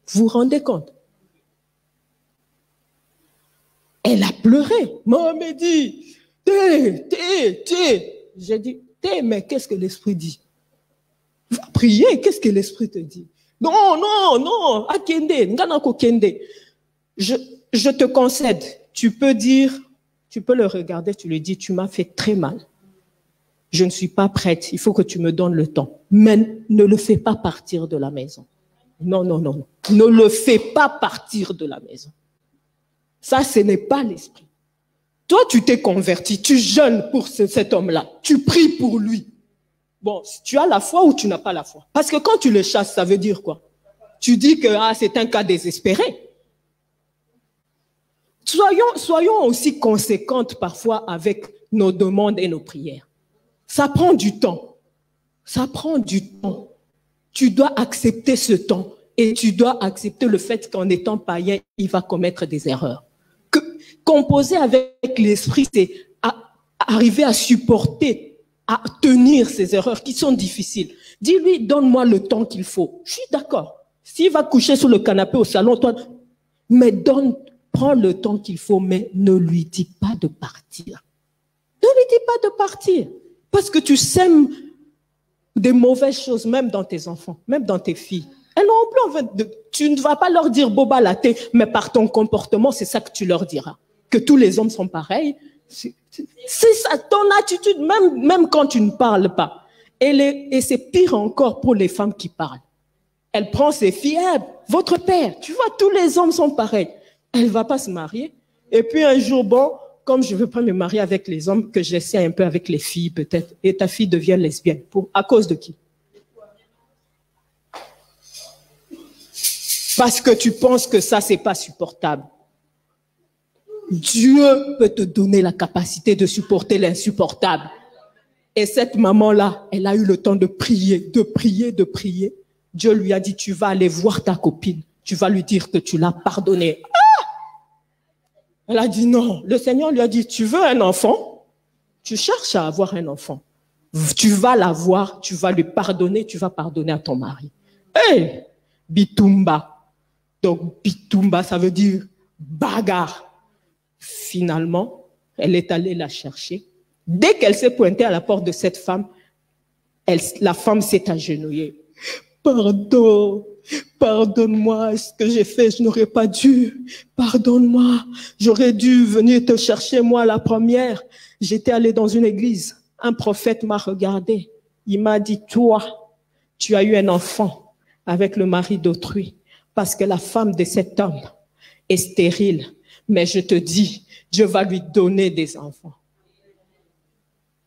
Speaker 1: Vous vous rendez compte? Elle a pleuré. Maman me dit, J'ai dit, mais qu'est-ce que l'Esprit dit? Va prier, qu'est-ce que l'Esprit te dit? Non, akende, nganako kende. Je te concède, tu peux le regarder, tu lui dis, tu m'as fait très mal. Je ne suis pas prête, il faut que tu me donnes le temps. Mais ne le fais pas partir de la maison. Non. Ne le fais pas partir de la maison. Ça, ce n'est pas l'Esprit. Toi, tu t'es converti, tu jeûnes pour cet homme-là, tu pries pour lui. Bon, tu as la foi ou tu n'as pas la foi? Parce que quand tu le chasses, ça veut dire quoi? Tu dis que c'est un cas désespéré. Soyons aussi conséquentes parfois avec nos demandes et nos prières. Ça prend du temps. Ça prend du temps. Tu dois accepter ce temps et tu dois accepter le fait qu'en étant païen, il va commettre des erreurs. Composer avec l'Esprit, c'est arriver à supporter, à tenir ces erreurs qui sont difficiles. Dis-lui, donne-moi le temps qu'il faut. Je suis d'accord. S'il va coucher sur le canapé au salon, toi, mais prends le temps qu'il faut, mais ne lui dis pas de partir. Ne lui dis pas de partir. Parce que tu sèmes des mauvaises choses, même dans tes enfants, même dans tes filles. Elles n'ont plus envie tu ne vas pas leur dire boba laté, mais par ton comportement, c'est ça que tu leur diras. Que tous les hommes sont pareils. C'est ça, ton attitude, même quand tu ne parles pas. Et c'est pire encore pour les femmes qui parlent. Elle prend ses filles, votre père, tu vois, tous les hommes sont pareils. Elle ne va pas se marier. Et puis un jour, bon, comme je ne veux pas me marier avec les hommes, que j'essaie un peu avec les filles peut-être, et ta fille devient lesbienne. À cause de qui? Parce que tu penses que ça, c'est pas supportable. Dieu peut te donner la capacité de supporter l'insupportable. Et cette maman-là, elle a eu le temps de prier. Dieu lui a dit, tu vas aller voir ta copine. Tu vas lui dire que tu l'as pardonné. Elle a dit non. Le Seigneur lui a dit, tu veux un enfant? Tu cherches à avoir un enfant. Tu vas l'avoir, tu vas lui pardonner, tu vas pardonner à ton mari. Bitumba. Donc, bitumba, ça veut dire bagarre. Finalement, elle est allée la chercher. Dès qu'elle s'est pointée à la porte de cette femme, la femme s'est agenouillée. Pardonne-moi, ce que j'ai fait, je n'aurais pas dû. Pardonne-moi, j'aurais dû venir te chercher, moi, la première. J'étais allée dans une église. Un prophète m'a regardé. Il m'a dit, toi, tu as eu un enfant avec le mari d'autrui. Parce que la femme de cet homme est stérile. Mais je te dis, Dieu va lui donner des enfants.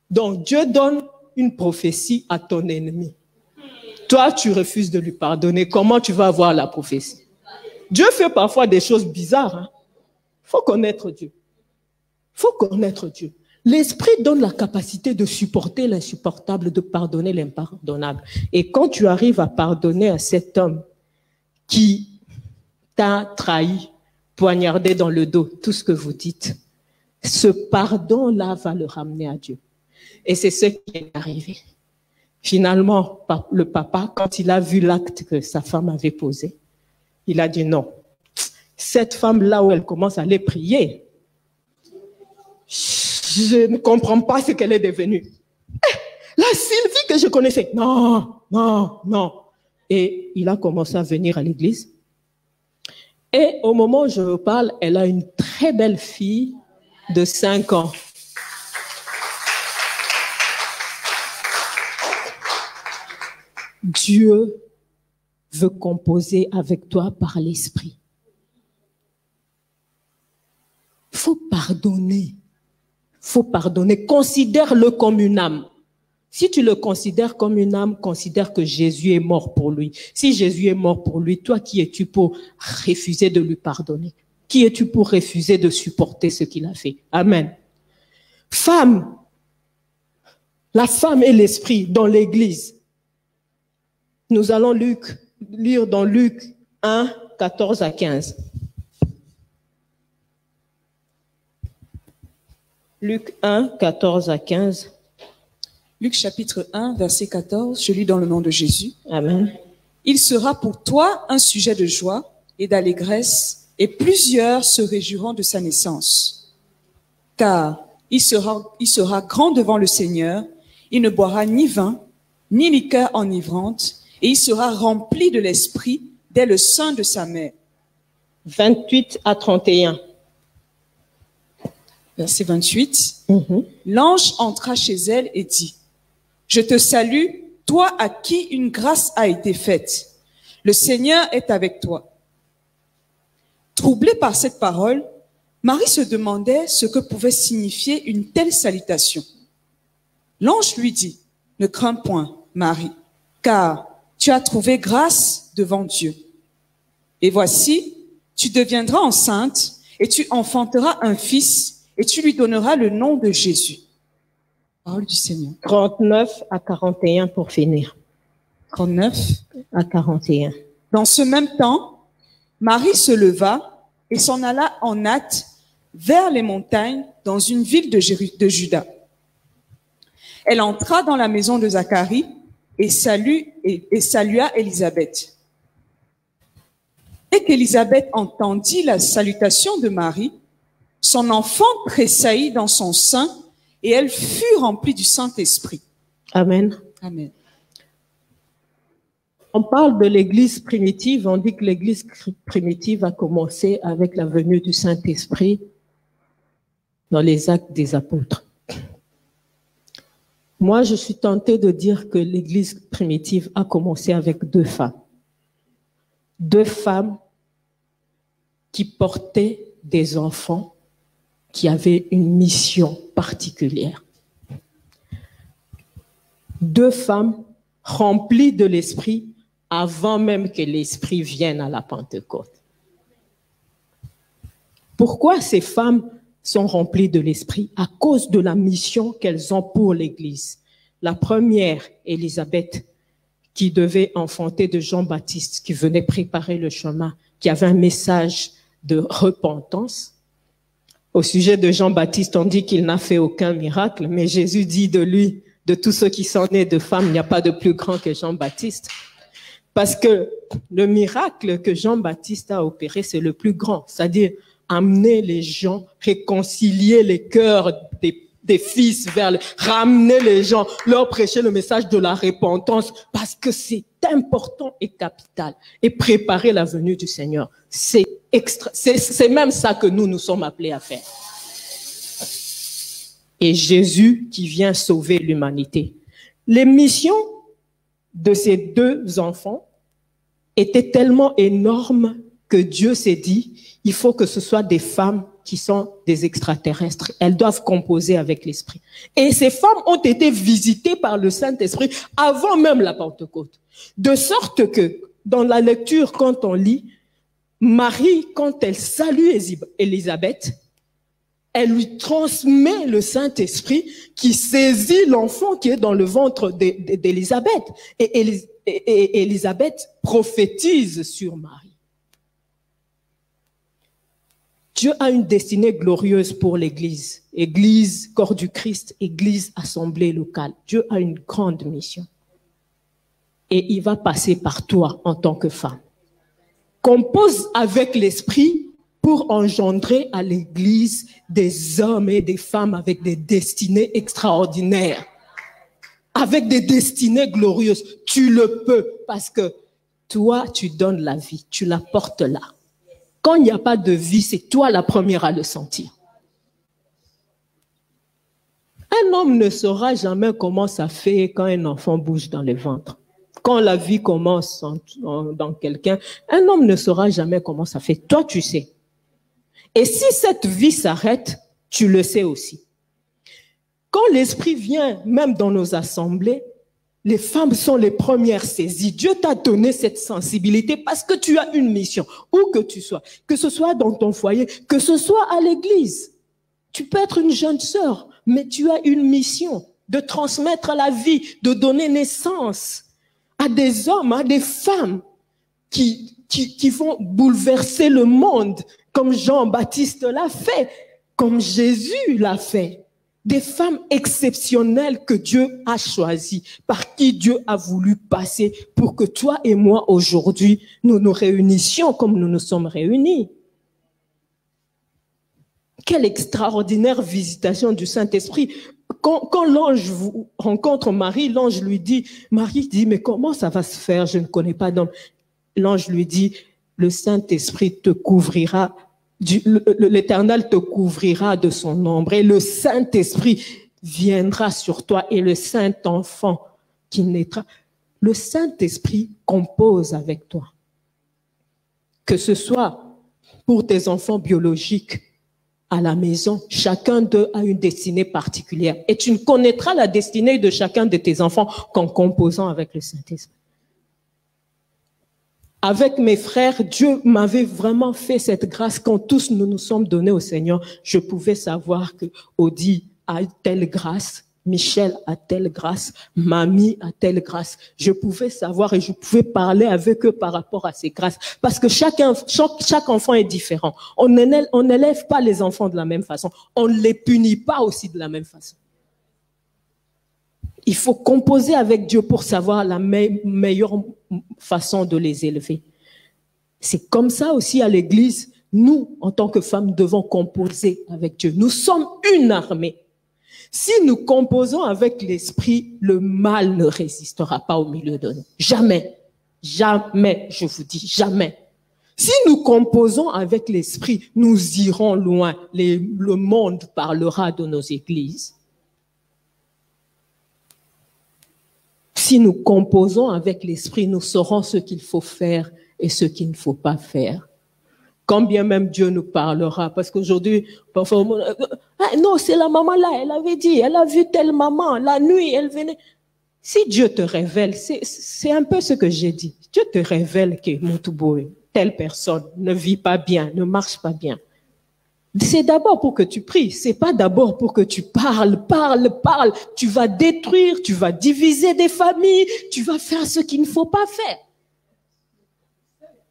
Speaker 1: Donc, Dieu donne une prophétie à ton ennemi. Toi, tu refuses de lui pardonner. Comment tu vas avoir la prophétie? Dieu fait parfois des choses bizarres. Faut connaître Dieu. Faut connaître Dieu. L'Esprit donne la capacité de supporter l'insupportable, de pardonner l'impardonnable. Et quand tu arrives à pardonner à cet homme qui t'a trahi, poignardé dans le dos, tout ce que vous dites, ce pardon-là va le ramener à Dieu. Et c'est ce qui est arrivé. Finalement, le papa, quand il a vu l'acte que sa femme avait posé, il a dit non. Cette femme-là où elle commence à aller prier, je ne comprends pas ce qu'elle est devenue. La Sylvie que je connaissais, non. Et il a commencé à venir à l'église. Et au moment où je vous parle, elle a une très belle fille de 5 ans. Dieu veut composer avec toi par l'esprit. Il faut pardonner. Il faut pardonner. Considère-le comme une âme. Si tu le considères comme une âme, considère que Jésus est mort pour lui. Si Jésus est mort pour lui, toi, qui es-tu pour refuser de lui pardonner? Qui es-tu pour refuser de supporter ce qu'il a fait? Amen. Femme, la femme et l'esprit dans l'Église. Nous allons lire dans Luc 1, 14 à 15. Luc 1, 14 à 15.
Speaker 2: Luc chapitre 1, verset 14, je lis dans le nom de Jésus.
Speaker 1: Amen.
Speaker 2: Il sera pour toi un sujet de joie et d'allégresse, et plusieurs se réjouiront de sa naissance. Car il sera grand devant le Seigneur, il ne boira ni vin, ni liqueur enivrante, et il sera rempli de l'Esprit dès le sein de sa mère.
Speaker 1: 28 à 31.
Speaker 2: Verset 28. L'ange entra chez elle et dit, « Je te salue, toi à qui une grâce a été faite. Le Seigneur est avec toi. » Troublée par cette parole, Marie se demandait ce que pouvait signifier une telle salutation. L'ange lui dit, « Ne crains point, Marie, car tu as trouvé grâce devant Dieu. Et voici, tu deviendras enceinte et tu enfanteras un fils et tu lui donneras le nom de Jésus. » Parole du Seigneur.
Speaker 1: 39 à 41 pour finir.
Speaker 2: 39
Speaker 1: à 41.
Speaker 2: Dans ce même temps, Marie se leva et s'en alla en hâte vers les montagnes dans une ville de Juda. Elle entra dans la maison de Zacharie et salua Élisabeth. Dès qu'Élisabeth entendit la salutation de Marie, son enfant tressaillit dans son sein et elle fut remplie du Saint-Esprit.
Speaker 1: Amen.
Speaker 2: Amen.
Speaker 1: On parle de l'Église primitive, on dit que l'Église primitive a commencé avec la venue du Saint-Esprit dans les Actes des Apôtres. Moi, je suis tentée de dire que l'Église primitive a commencé avec deux femmes. Deux femmes qui portaient des enfants qui avaient une mission particulière. Deux femmes remplies de l'Esprit avant même que l'Esprit vienne à la Pentecôte. Pourquoi ces femmes sont remplies de l'Esprit? À cause de la mission qu'elles ont pour l'Église. La première, Élisabeth, qui devait enfanter de Jean-Baptiste, qui venait préparer le chemin, qui avait un message de repentance. Au sujet de Jean-Baptiste, on dit qu'il n'a fait aucun miracle, mais Jésus dit de lui, de tous ceux qui sont nés de femmes, il n'y a pas de plus grand que Jean-Baptiste. Parce que le miracle que Jean-Baptiste a opéré, c'est le plus grand, c'est-à-dire amener les gens, réconcilier les cœurs des fils ramener les gens, leur prêcher le message de la repentance, parce que c'est important et capital, et préparer la venue du Seigneur. C'est même ça que nous sommes appelés à faire. Et Jésus qui vient sauver l'humanité. Les missions de ces deux enfants étaient tellement énormes que Dieu s'est dit, il faut que ce soit des femmes qui sont des extraterrestres. Elles doivent composer avec l'Esprit. Et ces femmes ont été visitées par le Saint-Esprit avant même la Pentecôte. De sorte que, dans la lecture, quand on lit, Marie, quand elle salue Élisabeth, elle lui transmet le Saint-Esprit qui saisit l'enfant qui est dans le ventre d'Élisabeth. Et Élisabeth prophétise sur Marie. Dieu a une destinée glorieuse pour l'Église. Église, corps du Christ, Église, assemblée locale. Dieu a une grande mission. Et il va passer par toi en tant que femme. Compose avec l'Esprit pour engendrer à l'Église des hommes et des femmes avec des destinées extraordinaires. Avec des destinées glorieuses. Tu le peux parce que toi, tu donnes la vie. Tu la portes là. Quand il n'y a pas de vie, c'est toi la première à le sentir. Un homme ne saura jamais comment ça fait quand un enfant bouge dans le ventre. Quand la vie commence dans quelqu'un, un homme ne saura jamais comment ça fait. Toi, tu sais. Et si cette vie s'arrête, tu le sais aussi. Quand l'esprit vient, même dans nos assemblées, les femmes sont les premières saisies. Dieu t'a donné cette sensibilité parce que tu as une mission, où que tu sois, que ce soit dans ton foyer, que ce soit à l'église. Tu peux être une jeune sœur, mais tu as une mission de transmettre la vie, de donner naissance à des hommes, à des femmes qui vont bouleverser le monde, comme Jean-Baptiste l'a fait, comme Jésus l'a fait. Des femmes exceptionnelles que Dieu a choisies, par qui Dieu a voulu passer pour que toi et moi, aujourd'hui, nous nous réunissions comme nous nous sommes réunis. Quelle extraordinaire visitation du Saint-Esprit. Quand l'ange rencontre Marie, l'ange lui dit, Marie dit, mais comment ça va se faire? Je ne connais pas d'homme. L'ange lui dit, le Saint-Esprit te couvrira, l'Éternel te couvrira de son ombre et le Saint-Esprit viendra sur toi et le Saint-Enfant qui naîtra. Le Saint-Esprit compose avec toi. Que ce soit pour tes enfants biologiques à la maison, chacun d'eux a une destinée particulière. Et tu ne connaîtras la destinée de chacun de tes enfants qu'en composant avec le Saint-Esprit. Avec mes frères, Dieu m'avait vraiment fait cette grâce quand tous nous nous sommes donnés au Seigneur. Je pouvais savoir que Audi a telle grâce, Michel a telle grâce, Mamie a telle grâce. Je pouvais savoir et je pouvais parler avec eux par rapport à ces grâces. Parce que chaque enfant est différent. On n'élève pas les enfants de la même façon. On ne les punit pas aussi de la même façon. Il faut composer avec Dieu pour savoir la meilleure façon de les élever. C'est comme ça aussi à l'église. Nous, en tant que femmes, devons composer avec Dieu. Nous sommes une armée. Si nous composons avec l'esprit, le mal ne résistera pas au milieu de nous. Jamais. Jamais, je vous dis, jamais. Si nous composons avec l'esprit, nous irons loin. Le monde parlera de nos églises. Si nous composons avec l'esprit, nous saurons ce qu'il faut faire et ce qu'il ne faut pas faire. Quand bien même Dieu nous parlera, parce qu'aujourd'hui, parfois, non, c'est la maman là, elle avait dit, elle a vu telle maman, la nuit, elle venait. Si Dieu te révèle, c'est un peu ce que j'ai dit. Dieu te révèle que Moutouboé, telle personne ne vit pas bien, ne marche pas bien. C'est d'abord pour que tu pries, c'est pas d'abord pour que tu parles. Tu vas détruire, tu vas diviser des familles, tu vas faire ce qu'il ne faut pas faire.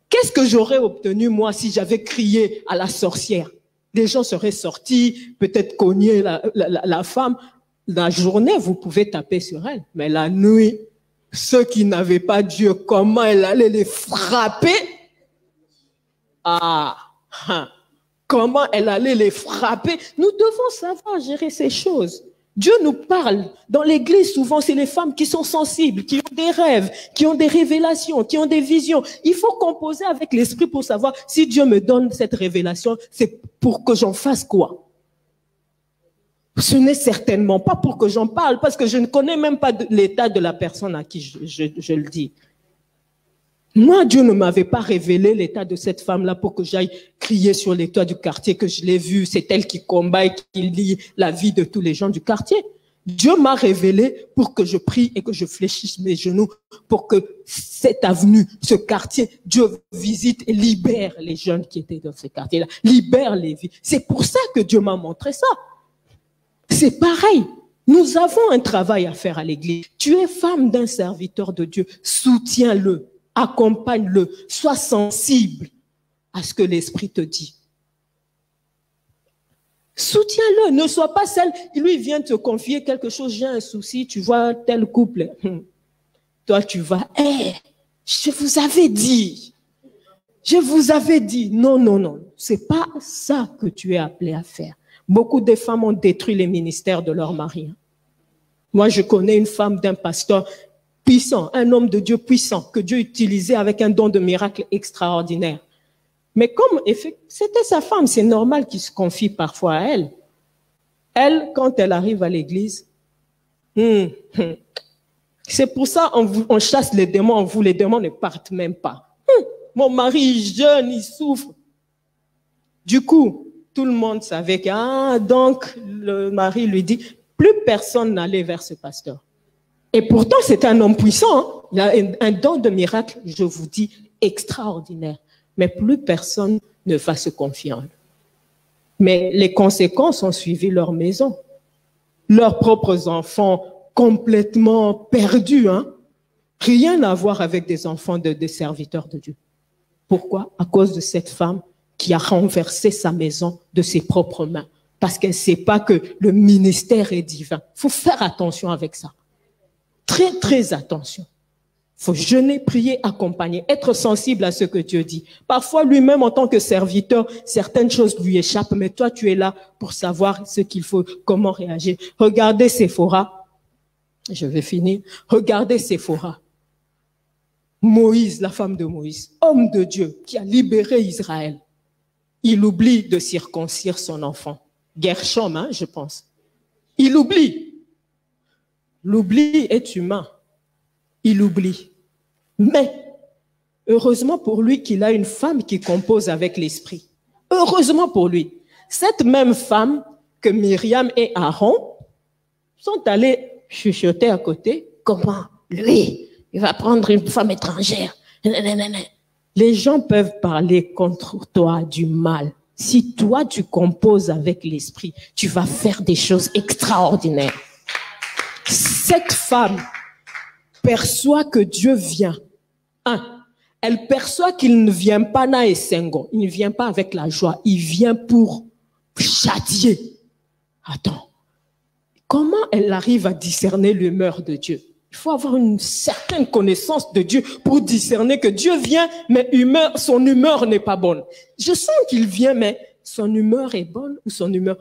Speaker 1: Qu'est-ce que j'aurais obtenu, moi, si j'avais crié à la sorcière? Les gens seraient sortis, peut-être cogner la femme. La journée, vous pouvez taper sur elle. Mais la nuit, ceux qui n'avaient pas Dieu, comment elle allait les frapper? Comment elle allait les frapper? Nous devons savoir gérer ces choses. Dieu nous parle. Dans l'église, souvent, c'est les femmes qui sont sensibles, qui ont des rêves, qui ont des révélations, qui ont des visions. Il faut composer avec l'esprit pour savoir si Dieu me donne cette révélation, c'est pour que j'en fasse quoi? Ce n'est certainement pas pour que j'en parle, parce que je ne connais même pas l'état de la personne à qui je le dis. Moi, Dieu ne m'avait pas révélé l'état de cette femme-là pour que j'aille crier sur les toits du quartier que je l'ai vue. C'est elle qui combat et qui lie la vie de tous les gens du quartier. Dieu m'a révélé pour que je prie et que je fléchisse mes genoux pour que cette avenue, ce quartier, Dieu visite et libère les jeunes qui étaient dans ce quartier-là, libère les vies. C'est pour ça que Dieu m'a montré ça. C'est pareil. Nous avons un travail à faire à l'église. Tu es femme d'un serviteur de Dieu, soutiens-le. Accompagne-le, sois sensible à ce que l'Esprit te dit. Soutiens-le, ne sois pas celle qui lui vient te confier quelque chose, j'ai un souci, tu vois tel couple. Toi, tu vas, je vous avais dit. Non, c'est pas ça que tu es appelé à faire. Beaucoup de femmes ont détruit les ministères de leur mari. Moi, je connais une femme d'un pasteur puissant, un homme de Dieu puissant, que Dieu utilisait avec un don de miracle extraordinaire. Mais comme c'était sa femme, c'est normal qu'il se confie parfois à elle. Elle, quand elle arrive à l'église, C'est pour ça on chasse les démons en vous. Les démons ne partent même pas. Mon mari est jeune, il souffre. Du coup, tout le monde savait que, donc le mari lui dit, plus personne n'allait vers ce pasteur. Et pourtant, c'est un homme puissant. Hein. Il a un don de miracle, je vous dis, extraordinaire. Mais plus personne ne va se confier en lui. Mais les conséquences ont suivi leur maison. Leurs propres enfants complètement perdus. Hein. Rien à voir avec des enfants de serviteurs de Dieu. Pourquoi? À cause de cette femme qui a renversé sa maison de ses propres mains. Parce qu'elle ne sait pas que le ministère est divin. Il faut faire attention avec ça. Très, très attention. Il faut jeûner, prier, accompagner, être sensible à ce que Dieu dit. Parfois, lui-même, en tant que serviteur, certaines choses lui échappent, mais toi, tu es là pour savoir ce qu'il faut, comment réagir. Regardez Séphora. Je vais finir. Regardez Séphora. Moïse, la femme de Moïse, homme de Dieu, qui a libéré Israël. Il oublie de circoncire son enfant. Gershom, hein, je pense. Il oublie. L'oubli est humain. Il oublie. Mais, heureusement pour lui qu'il a une femme qui compose avec l'esprit. Heureusement pour lui. Cette même femme que Myriam et Aaron sont allés chuchoter à côté. Comment? Lui, il va prendre une femme étrangère. Les gens peuvent parler contre toi du mal. Si toi, tu composes avec l'esprit, tu vas faire des choses extraordinaires. Cette femme perçoit que Dieu vient. Elle perçoit qu'il ne vient pas na et sengo. Il ne vient pas avec la joie. Il vient pour châtier. Attends. Comment elle arrive à discerner l'humeur de Dieu? Il faut avoir une certaine connaissance de Dieu pour discerner que Dieu vient, mais son humeur n'est pas bonne. Je sens qu'il vient, mais son humeur est bonne ou son humeur...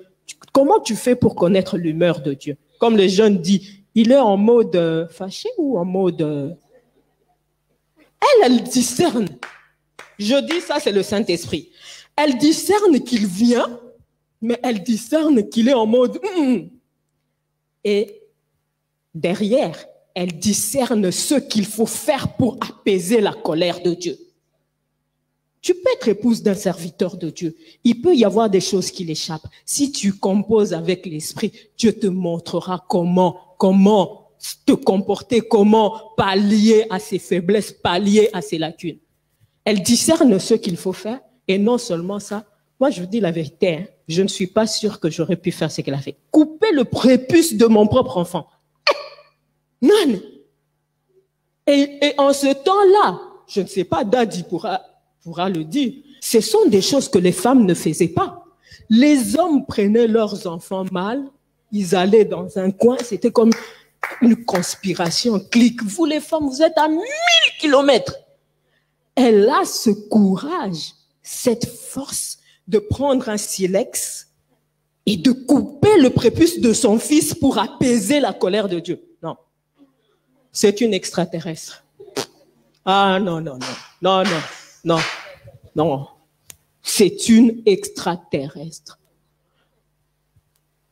Speaker 1: Comment tu fais pour connaître l'humeur de Dieu? Comme les jeunes disent, il est en mode fâché ou en mode... Elle discerne. Je dis ça, c'est le Saint-Esprit. Elle discerne qu'il vient, mais elle discerne qu'il est en mode... Et derrière, elle discerne ce qu'il faut faire pour apaiser la colère de Dieu. Tu peux être épouse d'un serviteur de Dieu. Il peut y avoir des choses qui l'échappent. Si tu composes avec l'esprit, Dieu te montrera comment te comporter, comment pallier à ses faiblesses, pallier à ses lacunes. Elle discerne ce qu'il faut faire et non seulement ça. Moi, je vous dis la vérité, hein, je ne suis pas sûre que j'aurais pu faire ce qu'elle a fait. Couper le prépuce de mon propre enfant. Non. Et en ce temps-là, je ne sais pas, Daddy pourra le dire, ce sont des choses que les femmes ne faisaient pas. Les hommes prenaient leurs enfants mal, ils allaient dans un coin, c'était comme une conspiration, clique. Vous les femmes, vous êtes à 1000 kilomètres. Elle a ce courage, cette force de prendre un silex et de couper le prépuce de son fils pour apaiser la colère de Dieu. Non. C'est une extraterrestre. Ah non. C'est une extraterrestre.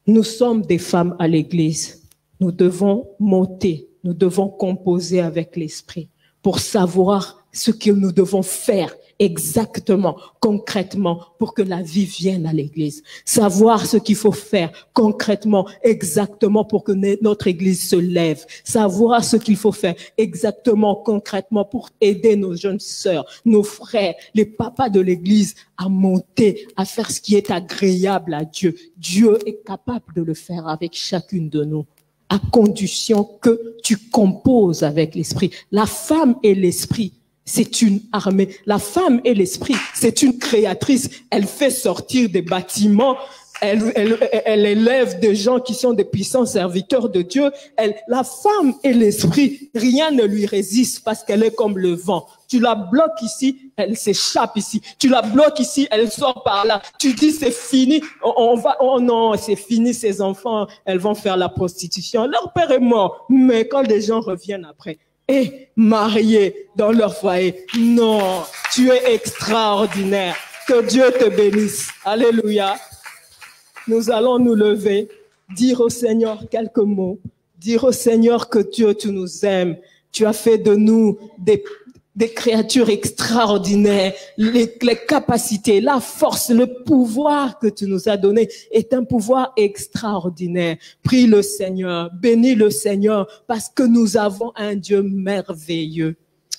Speaker 1: Nous sommes des femmes à l'église. Nous devons monter, nous devons composer avec l'esprit pour savoir ce que nous devons faire exactement, concrètement, pour que la vie vienne à l'église. Savoir ce qu'il faut faire concrètement, exactement, pour que notre église se lève. Savoir ce qu'il faut faire exactement, concrètement, pour aider nos jeunes sœurs, nos frères, les papas de l'église à monter, à faire ce qui est agréable à Dieu. Dieu est capable de le faire avec chacune de nous, à condition que tu composes avec l'esprit. La femme et l'esprit, c'est une armée. La femme et l'esprit, c'est une créatrice. Elle fait sortir des bâtiments. Elle élève des gens qui sont des puissants serviteurs de Dieu. La femme et l'esprit, rien ne lui résiste parce qu'elle est comme le vent. Tu la bloques ici, elle s'échappe ici. Tu la bloques ici, elle sort par là. Tu dis c'est fini, oh non, c'est fini, ces enfants, elles vont faire la prostitution. Leur père est mort, mais quand les gens reviennent après, et mariés dans leur foyer, non, tu es extraordinaire. Que Dieu te bénisse. Alléluia. Nous allons nous lever, dire au Seigneur quelques mots, Dire au Seigneur que Dieu, tu nous aimes. Tu as fait de nous des créatures extraordinaires. Les capacités, la force, le pouvoir que tu nous as donné est un pouvoir extraordinaire. Prie le Seigneur, bénis le Seigneur, parce que nous avons un Dieu merveilleux.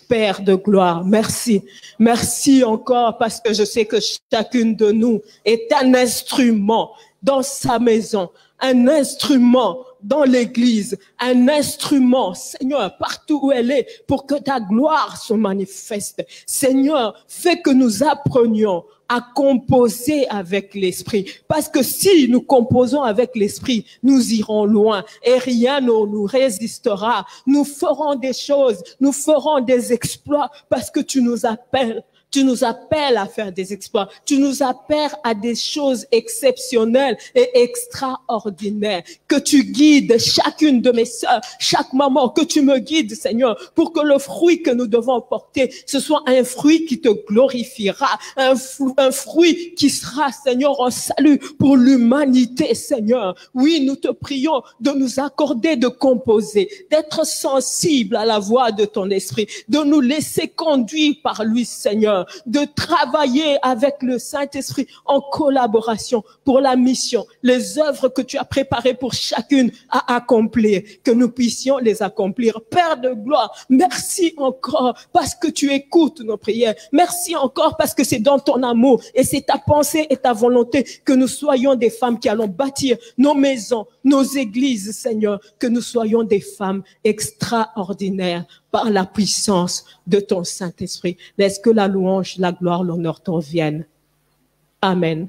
Speaker 1: Père de gloire, merci. Merci encore parce que je sais que chacune de nous est un instrument dans sa maison, un instrument dans l'église, un instrument, Seigneur, partout où elle est, pour que ta gloire se manifeste. Seigneur, fais que nous apprenions à composer avec l'esprit. Parce que si nous composons avec l'esprit, nous irons loin et rien ne nous résistera. Nous ferons des choses, nous ferons des exploits parce que tu nous appelles. Tu nous appelles à faire des exploits. Tu nous appelles à des choses exceptionnelles et extraordinaires. Que tu guides chacune de mes sœurs, chaque maman, que tu me guides, Seigneur, pour que le fruit que nous devons porter, ce soit un fruit qui te glorifiera, un fruit qui sera, Seigneur, un salut pour l'humanité, Seigneur. Oui, nous te prions de nous accorder de composer, d'être sensibles à la voix de ton esprit, de nous laisser conduire par lui, Seigneur, de travailler avec le Saint-Esprit en collaboration pour la mission, les œuvres que tu as préparées pour chacune à accomplir, que nous puissions les accomplir. Père de gloire, merci encore parce que tu écoutes nos prières. Merci encore parce que c'est dans ton amour et c'est ta pensée et ta volonté que nous soyons des femmes qui allons bâtir nos maisons, nos églises, Seigneur, que nous soyons des femmes extraordinaires par la puissance de ton Saint-Esprit. Laisse que la louange, la gloire, l'honneur t'en viennent. Amen.